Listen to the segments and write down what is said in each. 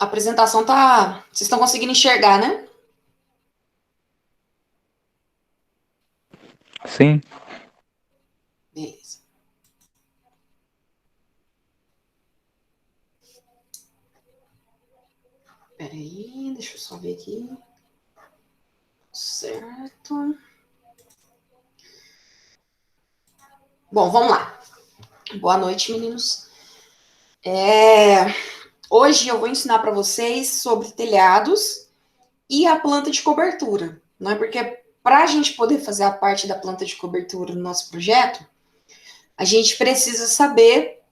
A apresentação tá... Vocês estão conseguindo enxergar, né? Sim. Beleza. Peraí, deixa eu só ver aqui. Certo. Bom, vamos lá. Boa noite, meninos. Hoje eu vou ensinar para vocês sobre telhados e a planta de cobertura. Não é porque para a gente poder fazer a parte da planta de cobertura no nosso projeto, a gente precisa saber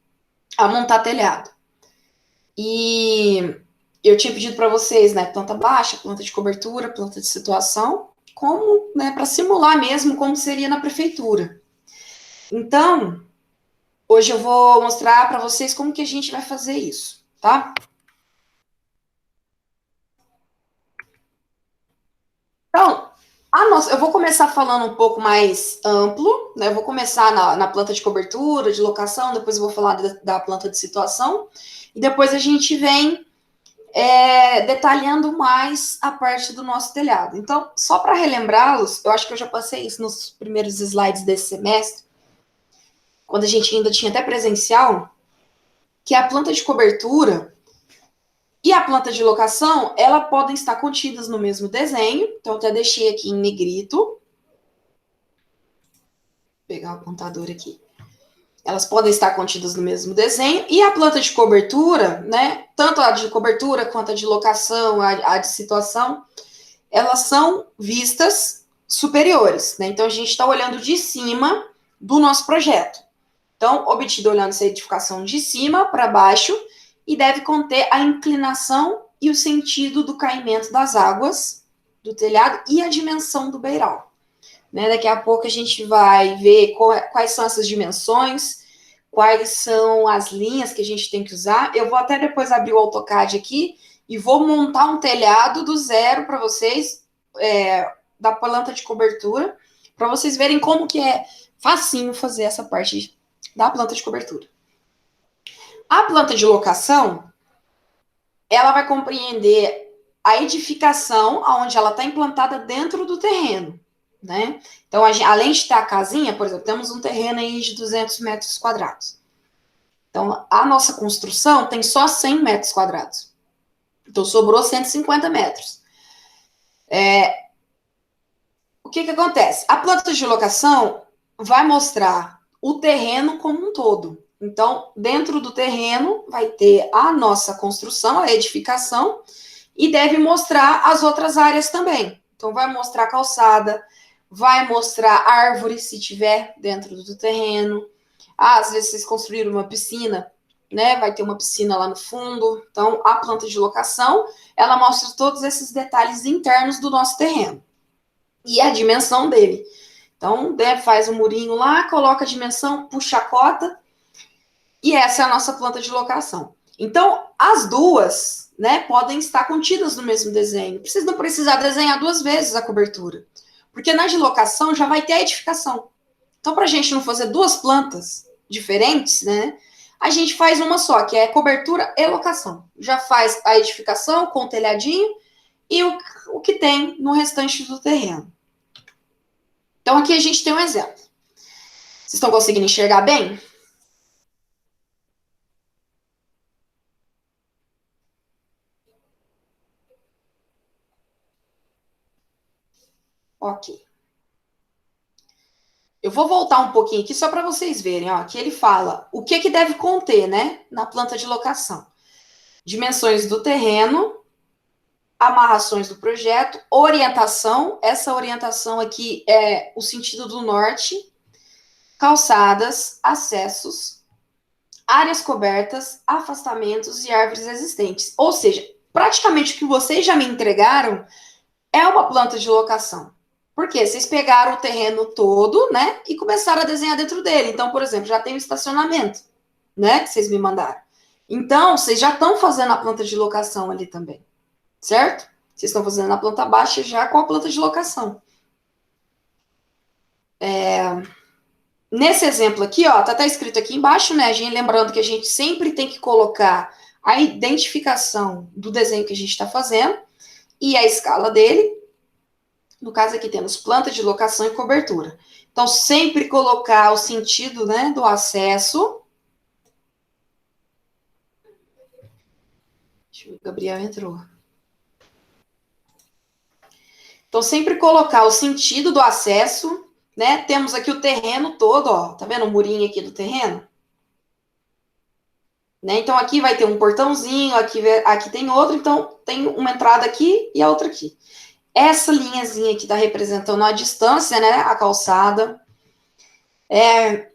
a montar telhado. E eu tinha pedido para vocês, né, planta baixa, planta de cobertura, planta de situação, como, né, para simular mesmo como seria na prefeitura. Então, hoje eu vou mostrar para vocês como que a gente vai fazer isso, tá? Então, eu vou começar falando um pouco mais amplo, né? Eu vou começar na planta de cobertura, de locação, depois eu vou falar da planta de situação, e depois a gente vem detalhando mais a parte do nosso telhado. Então, só para relembrá-los, eu acho que eu já passei isso nos primeiros slides desse semestre, quando a gente ainda tinha até presencial, que a planta de cobertura e a planta de locação, ela podem estar contidas no mesmo desenho. Então, eu até deixei aqui em negrito. Vou pegar o apontador aqui. Elas podem estar contidas no mesmo desenho. E a planta de cobertura, né? Tanto a de cobertura quanto a de locação, a de situação, elas são vistas superiores, né? Então, a gente está olhando de cima do nosso projeto. Então, obtido olhando essa edificação de cima para baixo e deve conter a inclinação e o sentido do caimento das águas do telhado e a dimensão do beiral. Né? Daqui a pouco a gente vai ver quais são essas dimensões, quais são as linhas que a gente tem que usar. Eu vou até depois abrir o AutoCAD aqui e vou montar um telhado do zero para vocês, da planta de cobertura, para vocês verem como que é facinho fazer essa parte da planta de cobertura. A planta de locação, ela vai compreender a edificação onde ela está implantada dentro do terreno, né? Então, além de ter a casinha, por exemplo, temos um terreno aí de 200 metros quadrados. Então, a nossa construção tem só 100 metros quadrados. Então, sobrou 150 metros. O que acontece? A planta de locação vai mostrar o terreno como um todo. Então, dentro do terreno vai ter a nossa construção, a edificação, e deve mostrar as outras áreas também. Então, vai mostrar a calçada, vai mostrar árvore, se tiver dentro do terreno. Às vezes vocês construíram uma piscina, né? Vai ter uma piscina lá no fundo. Então, a planta de locação, ela mostra todos esses detalhes internos do nosso terreno. E a dimensão dele. Então, faz um murinho lá, coloca a dimensão, puxa a cota, e essa é a nossa planta de locação. Então, as duas, né, podem estar contidas no mesmo desenho. Vocês não precisar desenhar duas vezes a cobertura, porque na de locação já vai ter a edificação. Então, para a gente não fazer duas plantas diferentes, né, a gente faz uma só, que é cobertura e locação. Já faz a edificação com o telhadinho e o que tem no restante do terreno. Então, aqui a gente tem um exemplo. Vocês estão conseguindo enxergar bem? Ok. Eu vou voltar um pouquinho aqui só para vocês verem. Ó, aqui ele fala o que deve conter, né, na planta de locação. Dimensões do terreno, amarrações do projeto, orientação. Essa orientação aqui é o sentido do norte, calçadas, acessos, áreas cobertas, afastamentos e árvores existentes. Ou seja, praticamente o que vocês já me entregaram é uma planta de locação. Por quê? Vocês pegaram o terreno todo, né, e começaram a desenhar dentro dele. Então, por exemplo, já tem o estacionamento, né, que vocês me mandaram. Então, vocês já estão fazendo a planta de locação ali também, certo? Vocês estão fazendo a planta baixa já com a planta de locação. Nesse exemplo aqui, ó, tá escrito aqui embaixo, né, lembrando que a gente sempre tem que colocar a identificação do desenho que a gente está fazendo e a escala dele. No caso aqui temos planta de locação e cobertura. Então, sempre colocar o sentido, né, do acesso. Deixa eu ver, o Gabriel entrou. Então, sempre colocar o sentido do acesso, né? Temos aqui o terreno todo, ó. Tá vendo o murinho aqui do terreno? Né? Então, aqui vai ter um portãozinho, aqui tem outro, então tem uma entrada aqui e a outra aqui. Essa linhazinha aqui está representando a distância, né? A calçada.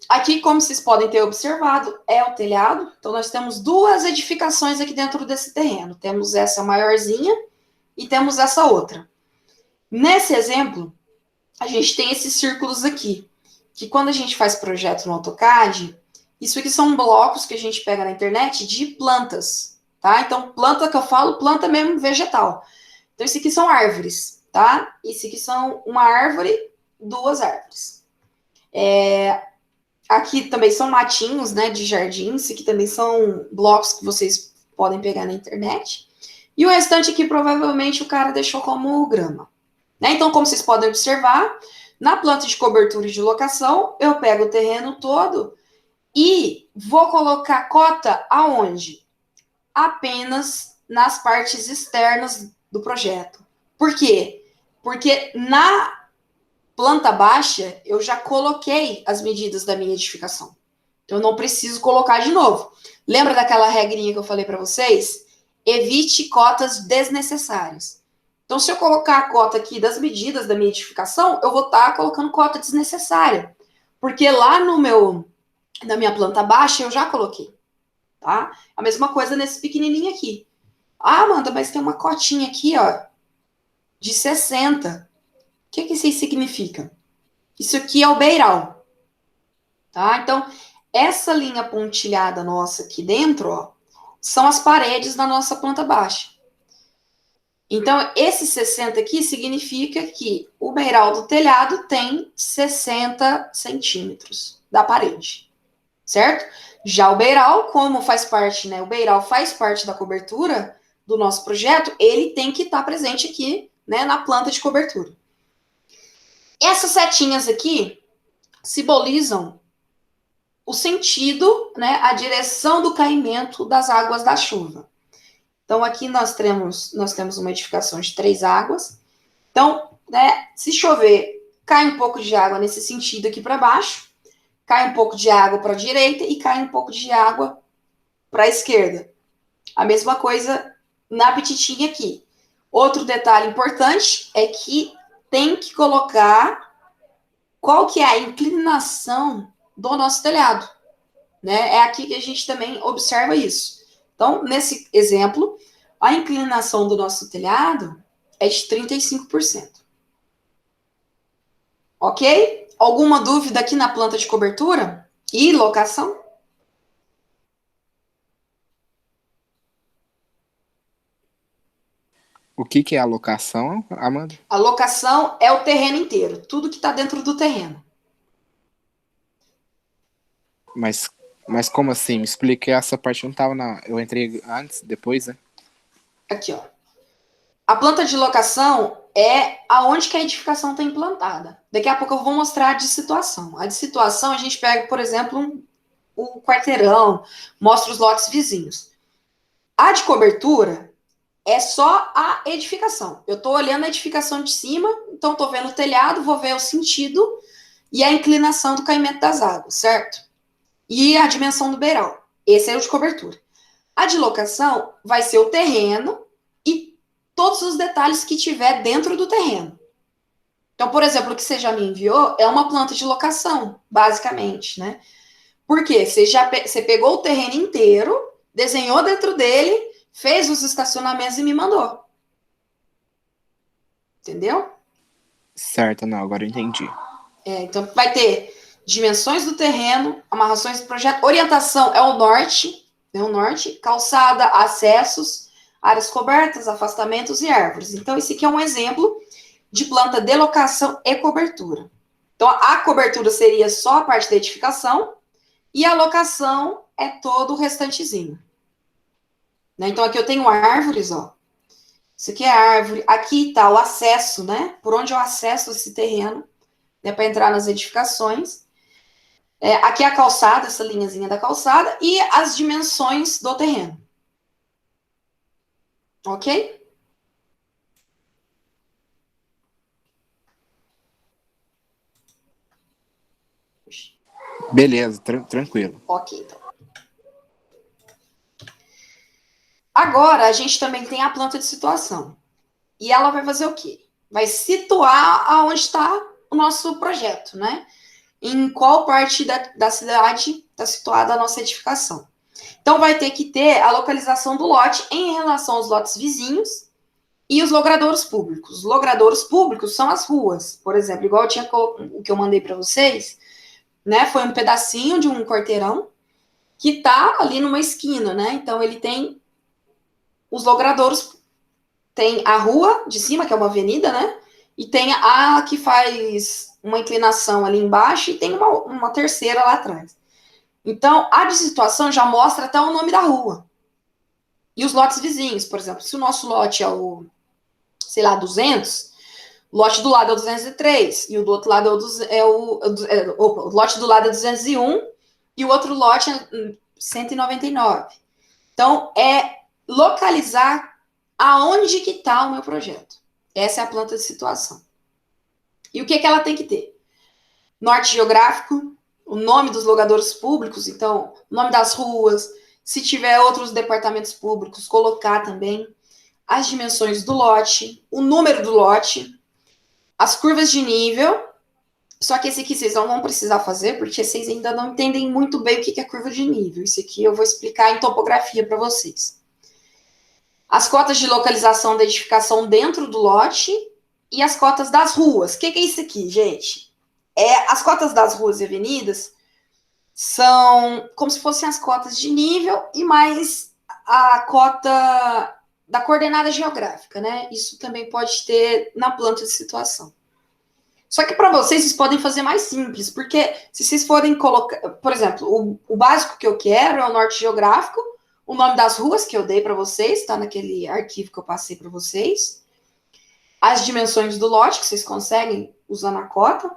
Aqui, como vocês podem ter observado, é o telhado. Então, nós temos duas edificações aqui dentro desse terreno. Temos essa maiorzinha e temos essa outra. Nesse exemplo, a gente tem esses círculos aqui, que quando a gente faz projeto no AutoCAD, isso aqui são blocos que a gente pega na internet de plantas, tá? Então, planta que eu falo, planta mesmo vegetal. Então, isso aqui são árvores, tá? Isso aqui são uma árvore, duas árvores. Aqui também são matinhos, né, de jardim. Isso aqui também são blocos que vocês podem pegar na internet. E o restante aqui, provavelmente, o cara deixou como grama. Né? Então, como vocês podem observar, na planta de cobertura e de locação, eu pego o terreno todo e vou colocar cota aonde? Apenas nas partes externas do projeto. Por quê? Porque na planta baixa, eu já coloquei as medidas da minha edificação. Então, eu não preciso colocar de novo. Lembra daquela regrinha que eu falei para vocês? Evite cotas desnecessárias. Então, se eu colocar a cota aqui das medidas da minha edificação, eu vou estar colocando cota desnecessária. Porque lá na minha planta baixa, eu já coloquei. Tá? A mesma coisa nesse pequenininho aqui. Ah, Amanda, mas tem uma cotinha aqui, ó, de 60. O que isso significa? Isso aqui é o beiral. Tá? Então, essa linha pontilhada nossa aqui dentro, ó, são as paredes da nossa planta baixa. Então, esse 60 aqui significa que o beiral do telhado tem 60 centímetros da parede, certo? Já o beiral, como faz parte, né? O beiral faz parte da cobertura do nosso projeto, ele tem que estar presente aqui, né, na planta de cobertura. Essas setinhas aqui simbolizam o sentido, né, a direção do caimento das águas da chuva. Então, aqui nós temos uma edificação de 3 águas. Então, né, se chover, cai um pouco de água nesse sentido aqui para baixo, cai um pouco de água para a direita e cai um pouco de água para a esquerda. A mesma coisa na petitinha aqui. Outro detalhe importante é que tem que colocar qual que é a inclinação do nosso telhado. Né? É aqui que a gente também observa isso. Então, nesse exemplo, a inclinação do nosso telhado é de 35%. Ok? Alguma dúvida aqui na planta de cobertura e locação? O que é a locação, Amanda? A locação é o terreno inteiro, tudo que está dentro do terreno. Mas como assim? Me explique essa parte, não estava na... Eu entrei antes, depois, né? Aqui, ó. A planta de locação é aonde que a edificação está implantada. Daqui a pouco eu vou mostrar a de situação. A de situação a gente pega, por exemplo, um quarteirão, mostra os lotes vizinhos. A de cobertura é só a edificação. Eu estou olhando a edificação de cima, então estou vendo o telhado, vou ver o sentido e a inclinação do caimento das águas, certo? E a dimensão do beiral. Esse é o de cobertura. A de locação vai ser o terreno e todos os detalhes que tiver dentro do terreno. Então, por exemplo, o que você já me enviou é uma planta de locação, basicamente, né? Por quê? Você pegou o terreno inteiro, desenhou dentro dele, fez os estacionamentos e me mandou. Entendeu? Certo, não, agora eu entendi. Então, vai ter dimensões do terreno, amarrações do projeto, orientação é o norte, calçada, acessos, áreas cobertas, afastamentos e árvores. Então, esse aqui é um exemplo de planta de locação e cobertura. Então, a cobertura seria só a parte da edificação e a locação é todo o restantezinho. né? Então, aqui eu tenho árvores, ó. Isso aqui é árvore. Aqui está o acesso, né? Por onde eu acesso esse terreno, né? Para entrar nas edificações. Aqui é a calçada, essa linhazinha da calçada, e as dimensões do terreno. Ok? Beleza, tranquilo. Ok, então. Agora, a gente também tem a planta de situação. E ela vai fazer o quê? Vai situar aonde está o nosso projeto, né? Em qual parte da cidade está situada a nossa edificação. Então, vai ter que ter a localização do lote em relação aos lotes vizinhos e os logradouros públicos. Os logradouros públicos são as ruas, por exemplo, igual o que eu mandei para vocês, né? Foi um pedacinho de um quarteirão que está ali numa esquina, né? Então, ele tem os logradouros, tem a rua de cima, que é uma avenida, né? E tem a que faz uma inclinação ali embaixo e tem uma terceira lá atrás. Então, a de situação já mostra até o nome da rua. E os lotes vizinhos, por exemplo, se o nosso lote é o, sei lá, 200, o lote do lado é o 203, e o do outro lado o lote do lado é 201, e o outro lote é 199. Então, é localizar aonde que está o meu projeto. Essa é a planta de situação. E o que ela tem que ter? Norte geográfico, o nome dos logadores públicos, então, o nome das ruas, se tiver outros departamentos públicos, colocar também as dimensões do lote, o número do lote, as curvas de nível, só que esse aqui vocês não vão precisar fazer, porque vocês ainda não entendem muito bem o que é curva de nível. Isso aqui eu vou explicar em topografia para vocês. As cotas de localização da edificação dentro do lote e as cotas das ruas. O que é isso aqui, gente? As cotas das ruas e avenidas são como se fossem as cotas de nível e mais a cota da coordenada geográfica, né? Isso também pode ter na planta de situação. Só que para vocês podem fazer mais simples, porque se vocês forem colocar, por exemplo, o básico que eu quero é o norte geográfico, o nome das ruas que eu dei para vocês, está naquele arquivo que eu passei para vocês, as dimensões do lote que vocês conseguem usando a cota.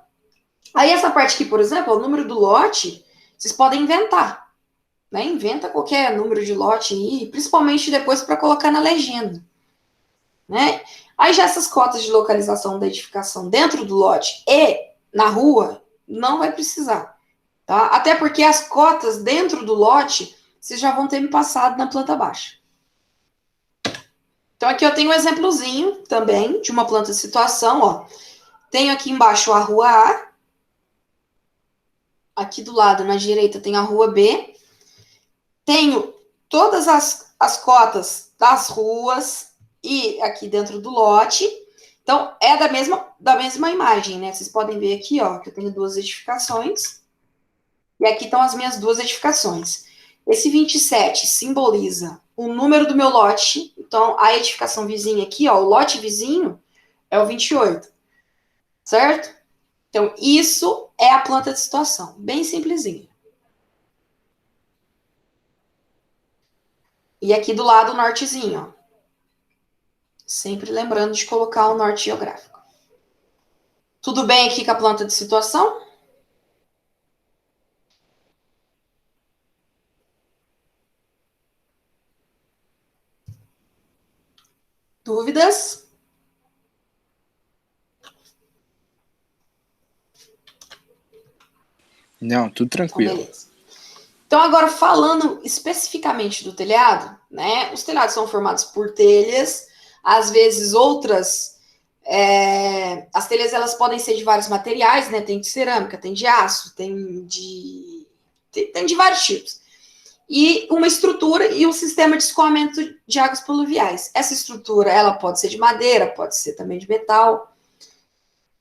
Aí essa parte aqui, por exemplo, o número do lote, vocês podem inventar, né? Inventa qualquer número de lote aí, principalmente depois para colocar na legenda, né? Aí já essas cotas de localização da edificação dentro do lote e na rua, não vai precisar, tá? Até porque as cotas dentro do lote, vocês já vão ter me passado na planta baixa. Então aqui eu tenho um exemplozinho também de uma planta de situação, ó. Tenho aqui embaixo a rua A, aqui do lado, na direita, tem a rua B. Tenho todas as cotas das ruas e aqui dentro do lote. Então, é da mesma imagem, né? Vocês podem ver aqui, ó, que eu tenho duas edificações. E aqui estão as minhas duas edificações. Esse 27 simboliza o número do meu lote. Então, a edificação vizinha aqui, ó, o lote vizinho é o 28. Certo? Então, isso é a planta de situação. Bem simplesinha. E aqui do lado o nortezinho, ó. Sempre lembrando de colocar o norte geográfico. Tudo bem aqui com a planta de situação? Dúvidas? Não, tudo tranquilo. Então, beleza. Então, agora falando especificamente do telhado, né? Os telhados são formados por telhas, às vezes outras. As telhas elas podem ser de vários materiais, né? Tem de cerâmica, tem de aço, tem de vários tipos. E uma estrutura e um sistema de escoamento de águas pluviais. Essa estrutura ela pode ser de madeira, pode ser também de metal.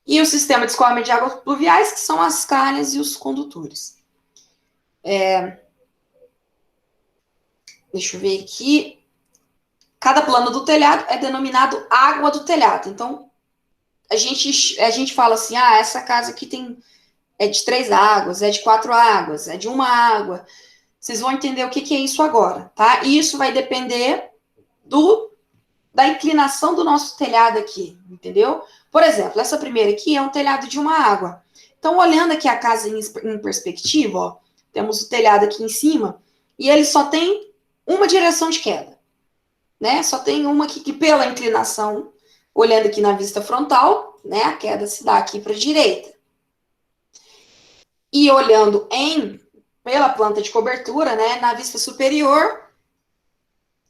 E o sistema de escoamento de águas pluviais, que são as calhas e os condutores. Deixa eu ver aqui. Cada plano do telhado é denominado água do telhado. Então, a gente fala assim, essa casa aqui é de 3 águas, é de 4 águas, é de 1 água. Vocês vão entender o que é isso agora, tá? E isso vai depender da inclinação do nosso telhado aqui, entendeu? Por exemplo, essa primeira aqui é um telhado de uma água. Então, olhando aqui a casa em perspectiva, ó, temos o telhado aqui em cima, e ele só tem uma direção de queda, né? Só tem uma aqui que pela inclinação, olhando aqui na vista frontal, né? A queda se dá aqui para a direita. E olhando pela planta de cobertura, né? Na vista superior,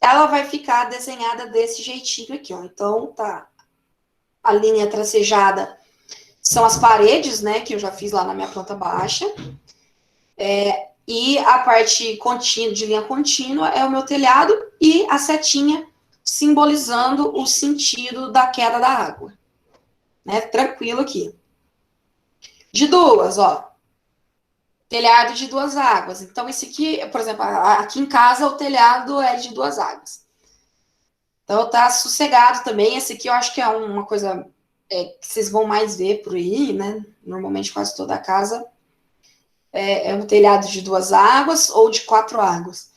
ela vai ficar desenhada desse jeitinho aqui, ó. Então, tá. A linha tracejada são as paredes, né? Que eu já fiz lá na minha planta baixa. E a parte contínua, de linha contínua é o meu telhado e a setinha simbolizando o sentido da queda da água. Né? Tranquilo aqui. De duas, ó. Telhado de duas águas. Então, esse aqui, por exemplo, aqui em casa o telhado é de duas águas. Então, tá sossegado também. Esse aqui eu acho que é uma coisa que vocês vão mais ver por aí, né? Normalmente quase toda a casa é um telhado de duas águas ou de quatro águas.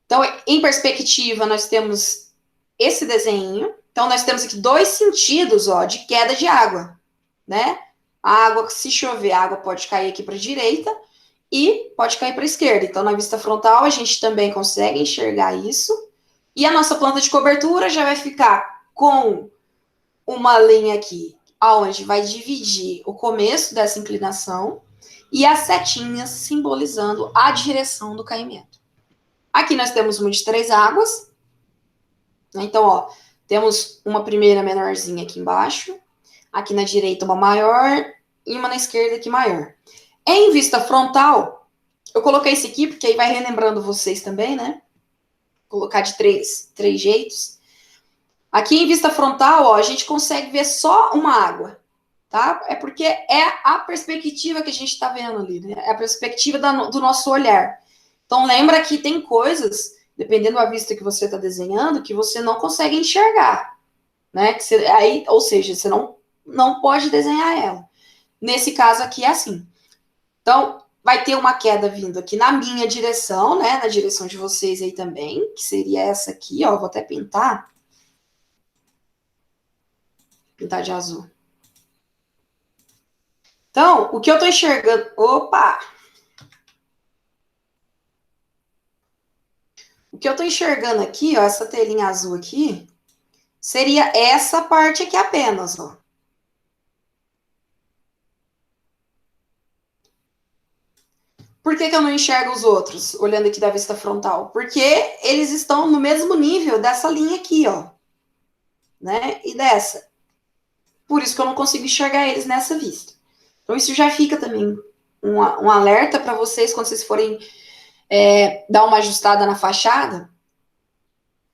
Então, em perspectiva, nós temos esse desenho. Então, nós temos aqui dois sentidos, ó, de queda de água, né? A água, se chover, a água pode cair aqui para a direita e pode cair para a esquerda. Então, na vista frontal, a gente também consegue enxergar isso. E a nossa planta de cobertura já vai ficar com uma linha aqui, aonde vai dividir o começo dessa inclinação e as setinhas simbolizando a direção do caimento. Aqui nós temos uma de três águas. Então, ó, temos uma primeira menorzinha aqui embaixo, aqui na direita uma maior e uma na esquerda aqui maior. Em vista frontal, eu coloquei esse aqui porque aí vai relembrando vocês também, né? Vou colocar de três jeitos. Aqui em vista frontal, ó, a gente consegue ver só uma água, tá? É porque é a perspectiva que a gente está vendo ali, né? É a perspectiva do nosso olhar. Então, lembra que tem coisas, dependendo da vista que você está desenhando, que você não consegue enxergar, né? Ou seja, você não pode desenhar ela. Nesse caso aqui é assim. Então, vai ter uma queda vindo aqui na minha direção, né? Na direção de vocês aí também, que seria essa aqui, ó. Vou até pintar. Pintar de azul. Então, o que eu tô enxergando... Opa! O que eu tô enxergando aqui, ó, essa telinha azul aqui, seria essa parte aqui apenas, ó. Por que eu não enxergo os outros, olhando aqui da vista frontal? Porque eles estão no mesmo nível dessa linha aqui, ó. Né? E dessa. Por isso que eu não consigo enxergar eles nessa vista. Então, isso já fica também um alerta para vocês, quando vocês forem dar uma ajustada na fachada,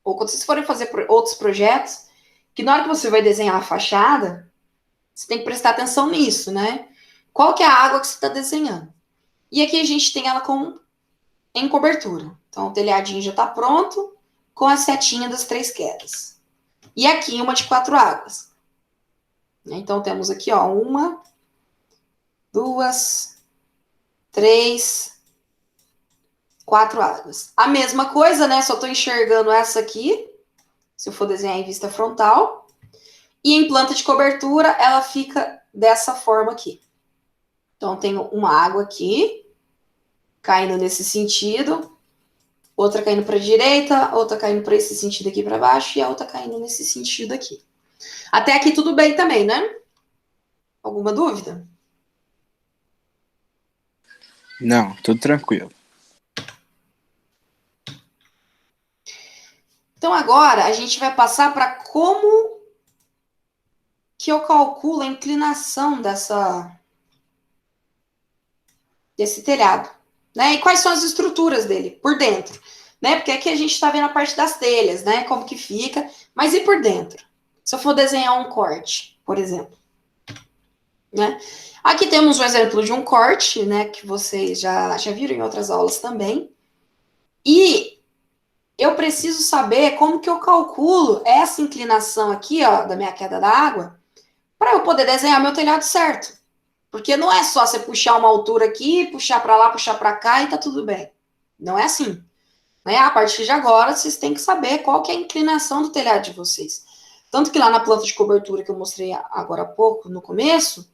ou quando vocês forem fazer outros projetos, que na hora que você vai desenhar a fachada, você tem que prestar atenção nisso, né? Qual que é a água que você está desenhando? E aqui a gente tem ela em cobertura. Então, o telhadinho já está pronto, com a setinha das três quedas. E aqui uma de quatro águas. Então, temos aqui, ó, uma, duas, três, quatro águas. A mesma coisa, né? Só estou enxergando essa aqui, se eu for desenhar em vista frontal. E em planta de cobertura, ela fica dessa forma aqui. Então, tenho uma água aqui, caindo nesse sentido, outra caindo para a direita, outra caindo para esse sentido aqui para baixo, e a outra caindo nesse sentido aqui. Até aqui tudo bem também, né? Alguma dúvida? Não, tudo tranquilo. Então, agora, a gente vai passar para como que eu calculo a inclinação desse telhado, né? E quais são as estruturas dele por dentro, né? Porque aqui a gente está vendo a parte das telhas, né? Como que fica, mas e por dentro? Se eu for desenhar um corte, por exemplo, né? Aqui temos um exemplo de um corte, né? Que vocês já viram em outras aulas também. E eu preciso saber como que eu calculo essa inclinação aqui, ó, da minha queda da água, para eu poder desenhar meu telhado certo. Porque não é só você puxar uma altura aqui, puxar para lá, puxar para cá e tá tudo bem. Não é assim. Né? A partir de agora, vocês têm que saber qual que é a inclinação do telhado de vocês. Tanto que lá na planta de cobertura que eu mostrei agora há pouco, no começo,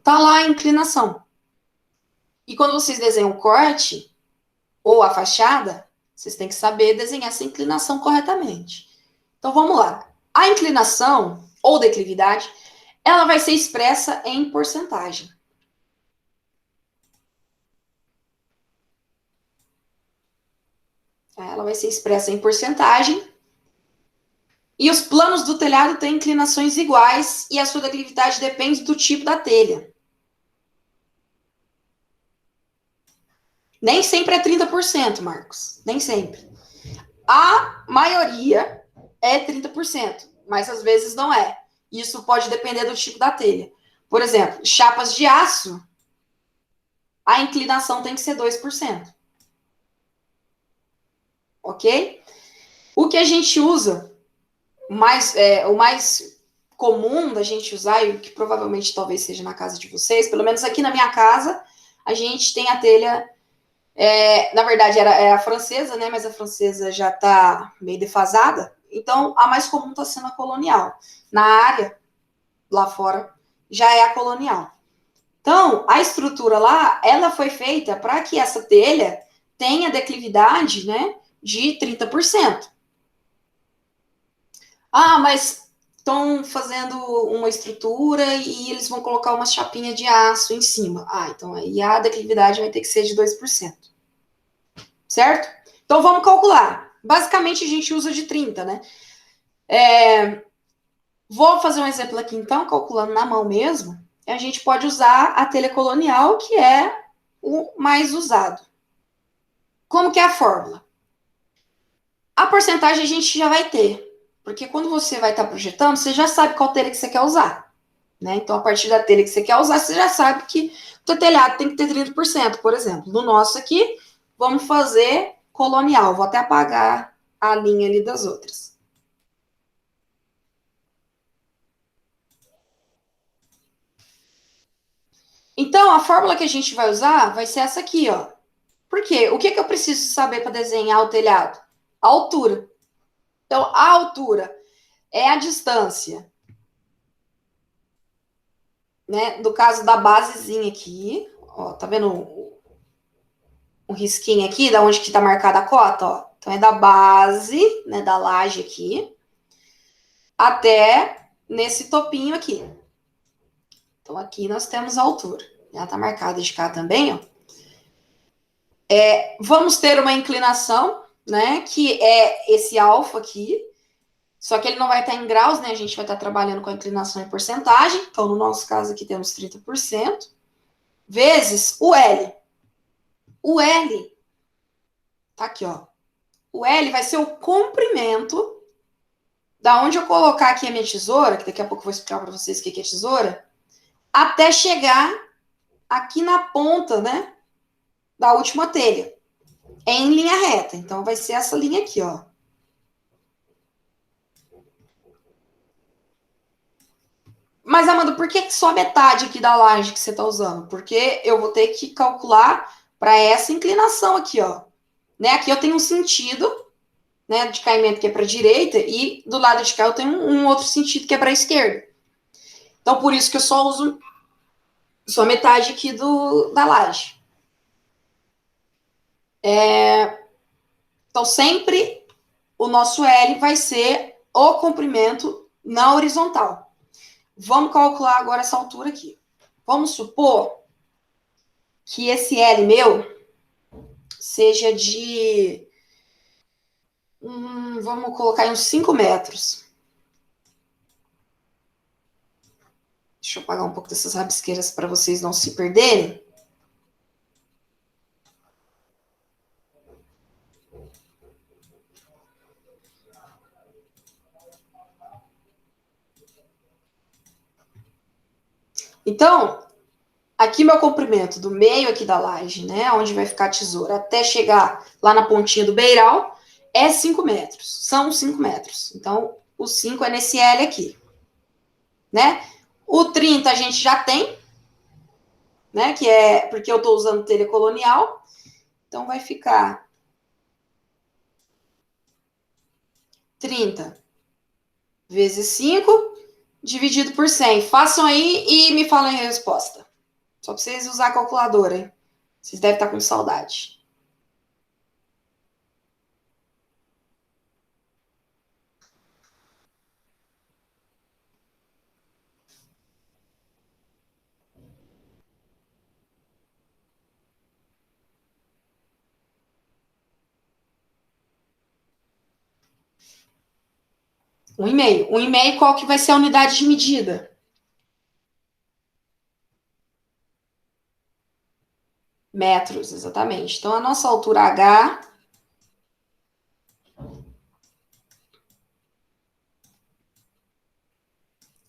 tá lá a inclinação. E quando vocês desenham o corte ou a fachada, vocês têm que saber desenhar essa inclinação corretamente. Então vamos lá. A inclinação ou declividade, ela vai ser expressa em porcentagem. Ela vai ser expressa em porcentagem. E os planos do telhado têm inclinações iguais e a sua declividade depende do tipo da telha. Nem sempre é 30%, Marcos. Nem sempre. A maioria é 30%, mas às vezes não é. Isso pode depender do tipo da telha. Por exemplo, chapas de aço, a inclinação tem que ser 2%. Ok? O que a gente usa, o mais comum da gente usar, e o que provavelmente talvez seja na casa de vocês, pelo menos aqui na minha casa, a gente tem a telha, na verdade é a francesa, né? Mas a francesa já está meio defasada, então a mais comum está sendo a colonial. Na área, lá fora, já é a colonial. Então, a estrutura lá, ela foi feita para que essa telha tenha declividade, né, de 30%. Ah, mas estão fazendo uma estrutura e eles vão colocar uma chapinha de aço em cima. Ah, então aí a declividade vai ter que ser de 2%. Certo? Então vamos calcular. Basicamente a gente usa de 30, né? Vou fazer um exemplo aqui então, calculando na mão mesmo. A gente pode usar a telha colonial, que é o mais usado. Como que é a fórmula? A porcentagem a gente já vai ter, porque quando você vai estar projetando, você já sabe qual telha que você quer usar. Né? Então, a partir da telha que você quer usar, você já sabe que o teu telhado tem que ter 30%, por exemplo. No nosso aqui, vamos fazer colonial. Vou até apagar a linha ali das outras. Então, a fórmula que a gente vai usar vai ser essa aqui, ó. Por quê? O que eu preciso saber para desenhar o telhado? A altura. Então, a altura é a distância, né? No caso da basezinha aqui, ó, tá vendo um risquinho aqui, da onde que tá marcada a cota, ó. Então, é da base, né, da laje aqui, até nesse topinho aqui. Então, aqui nós temos a altura. Já tá marcada de cá também, ó. Vamos ter uma inclinação, né, que é esse alfa aqui, só que ele não vai estar em graus, né, a gente vai estar trabalhando com a inclinação em porcentagem, então no nosso caso aqui temos 30%, vezes o L. O L, tá aqui, ó, o L vai ser o comprimento, da onde eu colocar aqui a minha tesoura, que daqui a pouco eu vou explicar para vocês o que é tesoura, até chegar aqui na ponta, né, da última telha, em linha reta, então vai ser essa linha aqui, ó. Mas, Amanda, por que só metade aqui da laje que você está usando? Porque eu vou ter que calcular para essa inclinação aqui, ó. Né? Aqui eu tenho um sentido, né, de caimento que é para a direita e do lado de cá eu tenho um outro sentido que é para a esquerda. Então, por isso que eu só uso só metade aqui da laje. Então, sempre o nosso L vai ser o comprimento na horizontal. Vamos calcular agora essa altura aqui. Vamos supor que esse L meu seja de... vamos colocar em uns 5 metros. Deixa eu apagar um pouco dessas rabisqueiras para vocês não se perderem. Então, aqui meu comprimento do meio aqui da laje, né, onde vai ficar a tesoura, até chegar lá na pontinha do beiral, é 5 metros. São 5 metros. Então, o 5 é nesse L aqui. Né? O 30 a gente já tem, né, que é porque eu estou usando telha colonial. Então, vai ficar 30 vezes 5 dividido por 100. Façam aí e me falem a resposta. Só para vocês usar a calculadora, hein? Vocês devem estar com saudade. Um e meio. Um e meio, qual que vai ser a unidade de medida? Metros, exatamente. Então, a nossa altura H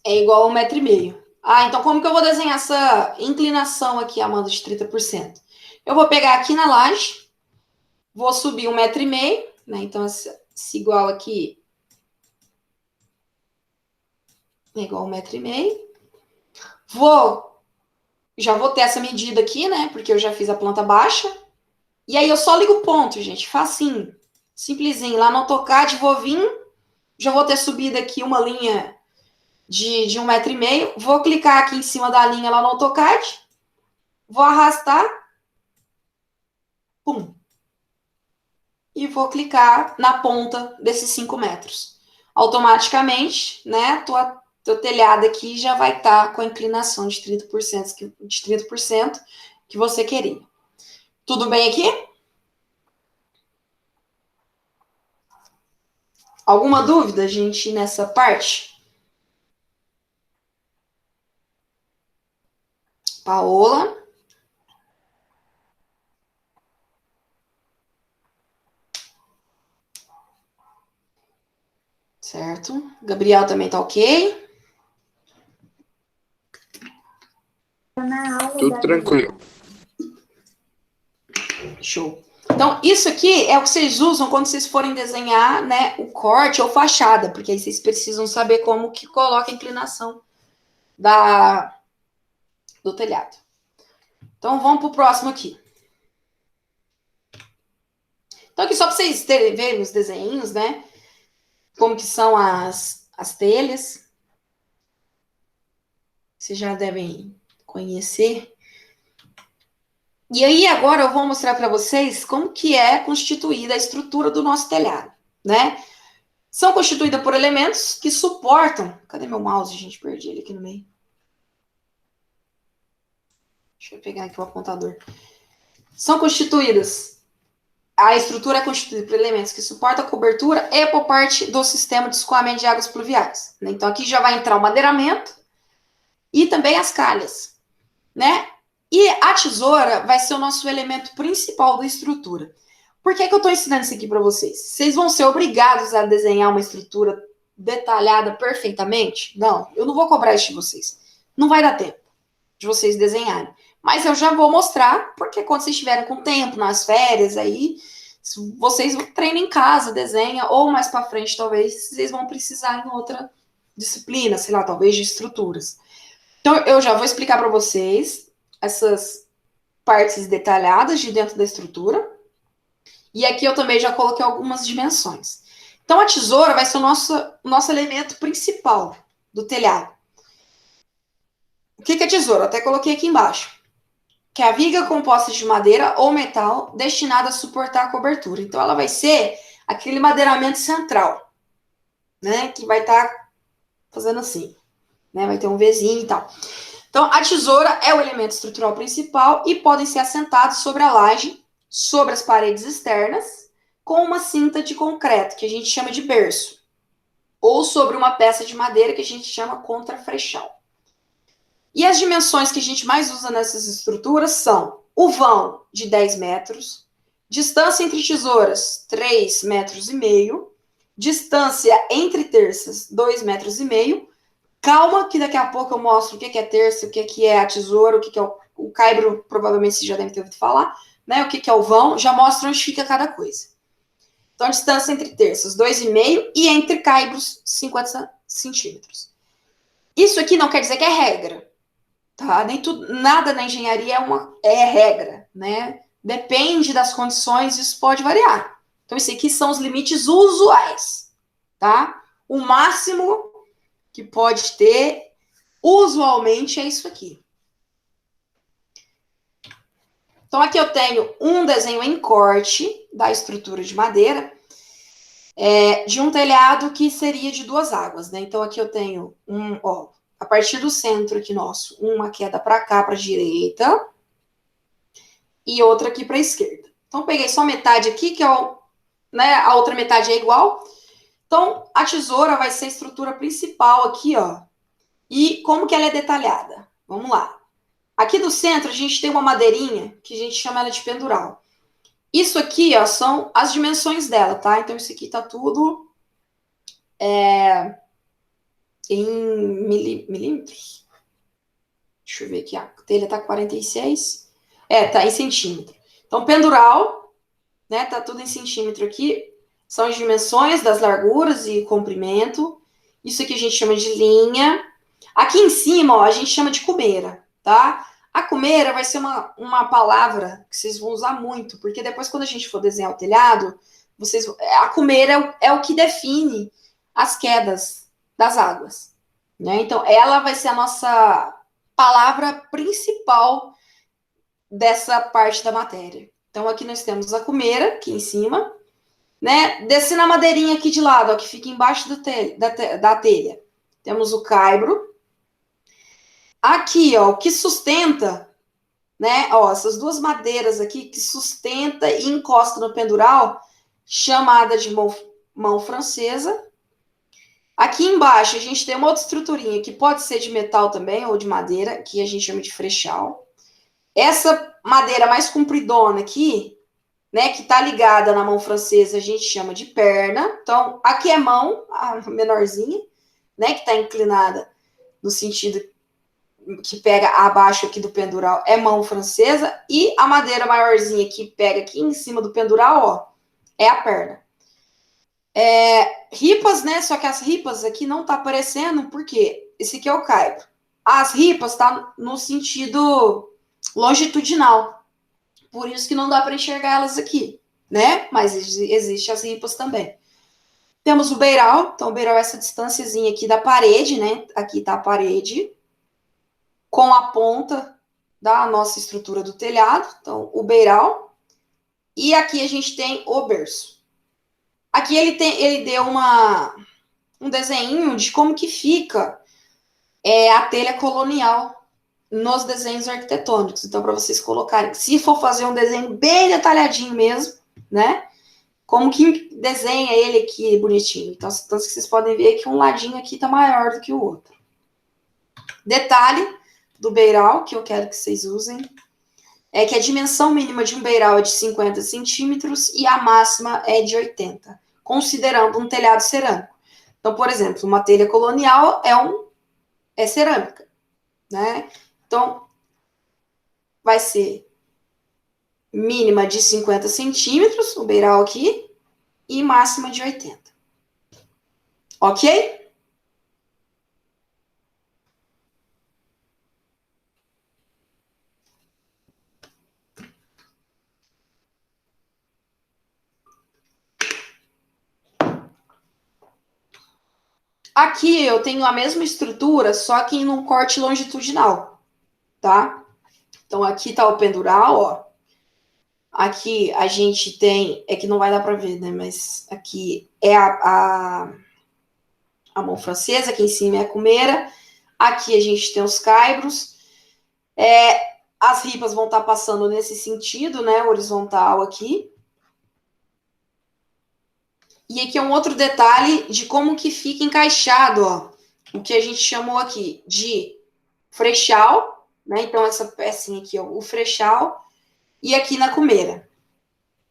é igual a 1,5 m. Ah, então como que eu vou desenhar essa inclinação aqui, Amanda, de 30%? Eu vou pegar aqui na laje, vou subir 1,5 m, né? Então, esse igual aqui é igual a 1,5 m. Já vou ter essa medida aqui, né? Porque eu já fiz a planta baixa. E aí eu só ligo o ponto, gente, facinho. Simplesinho. Lá no AutoCAD vou vir, já vou ter subido aqui uma linha de 1,5 m. Vou clicar aqui em cima da linha lá no AutoCAD. Vou arrastar. Pum. E vou clicar na ponta desses 5 metros. Automaticamente, né, teu telhado aqui já vai estar com a inclinação de 30% que você queria. Tudo bem aqui? Alguma dúvida, gente, nessa parte? Paola? Certo. Gabriel também tá ok? Tudo tranquilo. Show. Então, isso aqui é o que vocês usam quando vocês forem desenhar, né, o corte ou fachada, porque aí vocês precisam saber como que coloca a inclinação do telhado. Então, vamos pro próximo aqui. Então, aqui só para vocês verem os desenhos, né, como que são as telhas. Vocês já devem conhecer. E aí, agora eu vou mostrar para vocês como que é constituída a estrutura do nosso telhado, né? São constituídas por elementos que suportam... Cadê meu mouse, gente? Perdi ele aqui no meio. Deixa eu pegar aqui o apontador. São constituídas... A estrutura é constituída por elementos que suportam a cobertura e por parte do sistema de escoamento de águas pluviais, né? Então, aqui já vai entrar o madeiramento e também as calhas, né? E a tesoura vai ser o nosso elemento principal da estrutura. Por que eu estou ensinando isso aqui para vocês? Vocês vão ser obrigados a desenhar uma estrutura detalhada perfeitamente? Não, eu não vou cobrar isso de vocês. Não vai dar tempo de vocês desenharem. Mas eu já vou mostrar, porque quando vocês estiverem com tempo, nas férias, aí, vocês treinam em casa, desenha, ou mais para frente, talvez, vocês vão precisar em outra disciplina, sei lá, talvez de estruturas. Então, eu já vou explicar para vocês essas partes detalhadas de dentro da estrutura. E aqui eu também já coloquei algumas dimensões. Então, a tesoura vai ser o nosso elemento principal do telhado. O que é tesoura? Eu até coloquei aqui embaixo. Que é a viga composta de madeira ou metal destinada a suportar a cobertura. Então, ela vai ser aquele madeiramento central, né? Que vai estar fazendo assim, né? Vai ter um Vzinho e tal. Então, a tesoura é o elemento estrutural principal e podem ser assentados sobre a laje, sobre as paredes externas, com uma cinta de concreto, que a gente chama de berço, ou sobre uma peça de madeira, que a gente chama contrafreixal. E as dimensões que a gente mais usa nessas estruturas são o vão de 10 metros, distância entre tesouras 3,5 metros, distância entre terças 2,5 metros. Calma, que daqui a pouco eu mostro o que é terça, o que é a tesoura, o que é o caibro, provavelmente vocês já devem ter ouvido falar, né? O que é o vão, já mostro onde fica cada coisa. Então, a distância entre terças, 2,5, e entre caibros, 50 centímetros. Isso aqui não quer dizer que é regra, tá? Nem tudo, nada na engenharia é regra, né? Depende das condições, isso pode variar. Então, isso aqui são os limites usuais, tá? O máximo que pode ter, usualmente, é isso aqui. Então, aqui eu tenho um desenho em corte da estrutura de madeira, de um telhado que seria de 2 águas, né? Então, aqui eu tenho a partir do centro aqui nosso, uma queda para cá, para a direita, e outra aqui para a esquerda. Então, peguei só metade aqui, que é né, a outra metade é igual. Então, a tesoura vai ser a estrutura principal aqui, ó. E como que ela é detalhada? Vamos lá. Aqui do centro, a gente tem uma madeirinha, que a gente chama ela de pendural. Isso aqui, ó, são as dimensões dela, tá? Então, isso aqui tá tudo em milímetros. Deixa eu ver aqui. A telha tá 46. Tá em centímetro. Então, pendural, né? Tá tudo em centímetro aqui. São as dimensões das larguras e comprimento. Isso aqui a gente chama de linha. Aqui em cima, ó, a gente chama de cumeira, tá? A cumeira vai ser uma palavra que vocês vão usar muito, porque depois, quando a gente for desenhar o telhado, a cumeira é o que define as quedas das águas, né? Então, ela vai ser a nossa palavra principal dessa parte da matéria. Então, aqui nós temos a cumeira, aqui em cima, né? Descendo a madeirinha aqui de lado, ó, que fica embaixo da telha. Temos o caibro. Aqui, ó, o que sustenta, né? Ó, essas duas madeiras aqui que sustenta e encosta no pendural, chamada de mão francesa. Aqui embaixo a gente tem uma outra estruturinha que pode ser de metal também ou de madeira, que a gente chama de frechal. Essa madeira mais compridona aqui, né, que tá ligada na mão francesa, a gente chama de perna. Então, aqui é mão, a menorzinha, né, que tá inclinada no sentido que pega abaixo aqui do pendural é mão francesa, e a madeira maiorzinha que pega aqui em cima do pendural, ó, é a perna. Ripas, né? Só que as ripas aqui não tá aparecendo, porque esse aqui é o caibro. As ripas tá no sentido longitudinal, por isso que não dá para enxergar elas aqui, né? Mas existe as ripas também. Temos o beiral, então o beiral é essa distânciazinha aqui da parede, né? Aqui tá a parede, com a ponta da nossa estrutura do telhado, então o beiral, e aqui a gente tem o berço. Aqui ele deu um desenho de como que fica a telha colonial nos desenhos arquitetônicos. Então, para vocês colocarem, se for fazer um desenho bem detalhadinho mesmo, né? Como que desenha ele aqui bonitinho. Então, vocês podem ver que um ladinho aqui tá maior do que o outro. Detalhe do beiral que eu quero que vocês usem é que a dimensão mínima de um beiral é de 50 centímetros e a máxima é de 80, considerando um telhado cerâmico. Então, por exemplo, uma telha colonial é cerâmica, né? Então, vai ser mínima de 50 centímetros, o beiral aqui, e máxima de 80. Ok? Aqui eu tenho a mesma estrutura, só que em um corte longitudinal, tá? Então, aqui tá o pendural, ó. Aqui a gente tem, é que não vai dar para ver, né? Mas aqui é a mão francesa, aqui em cima é a cumeira. Aqui a gente tem os caibros. As ripas vão estar passando nesse sentido, né? Horizontal aqui. E aqui é um outro detalhe de como que fica encaixado, ó. O que a gente chamou aqui de frechal, né? Então, essa pecinha aqui, ó, o frechal. E aqui na cumeira.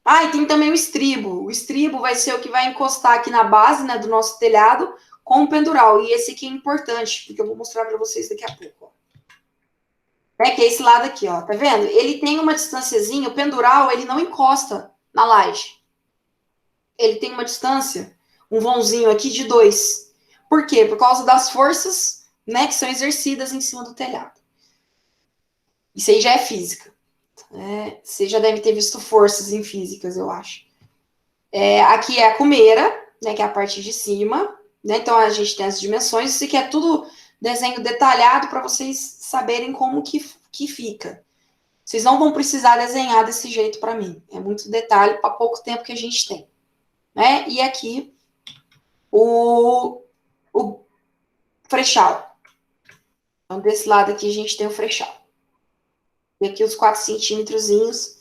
E tem também o estribo. O estribo vai ser o que vai encostar aqui na base, né, do nosso telhado com o pendural. E esse aqui é importante, porque eu vou mostrar para vocês daqui a pouco. Ó. Que é esse lado aqui, ó. Tá vendo? Ele tem uma distânciazinha, o pendural, ele não encosta na laje. Ele tem uma distância, um vãozinho aqui de 2. Por quê? Por causa das forças, né, que são exercidas em cima do telhado. Isso aí já é física. Você já deve ter visto forças em físicas, eu acho. Aqui é a cumeira, né, que é a parte de cima, né? Então a gente tem as dimensões, isso aqui é tudo desenho detalhado para vocês saberem como que fica. Vocês não vão precisar desenhar desse jeito para mim. É muito detalhe para pouco tempo que a gente tem, né? E aqui o frechal. Então, desse lado aqui a gente tem o frechal. E aqui os 4 centímetrozinhos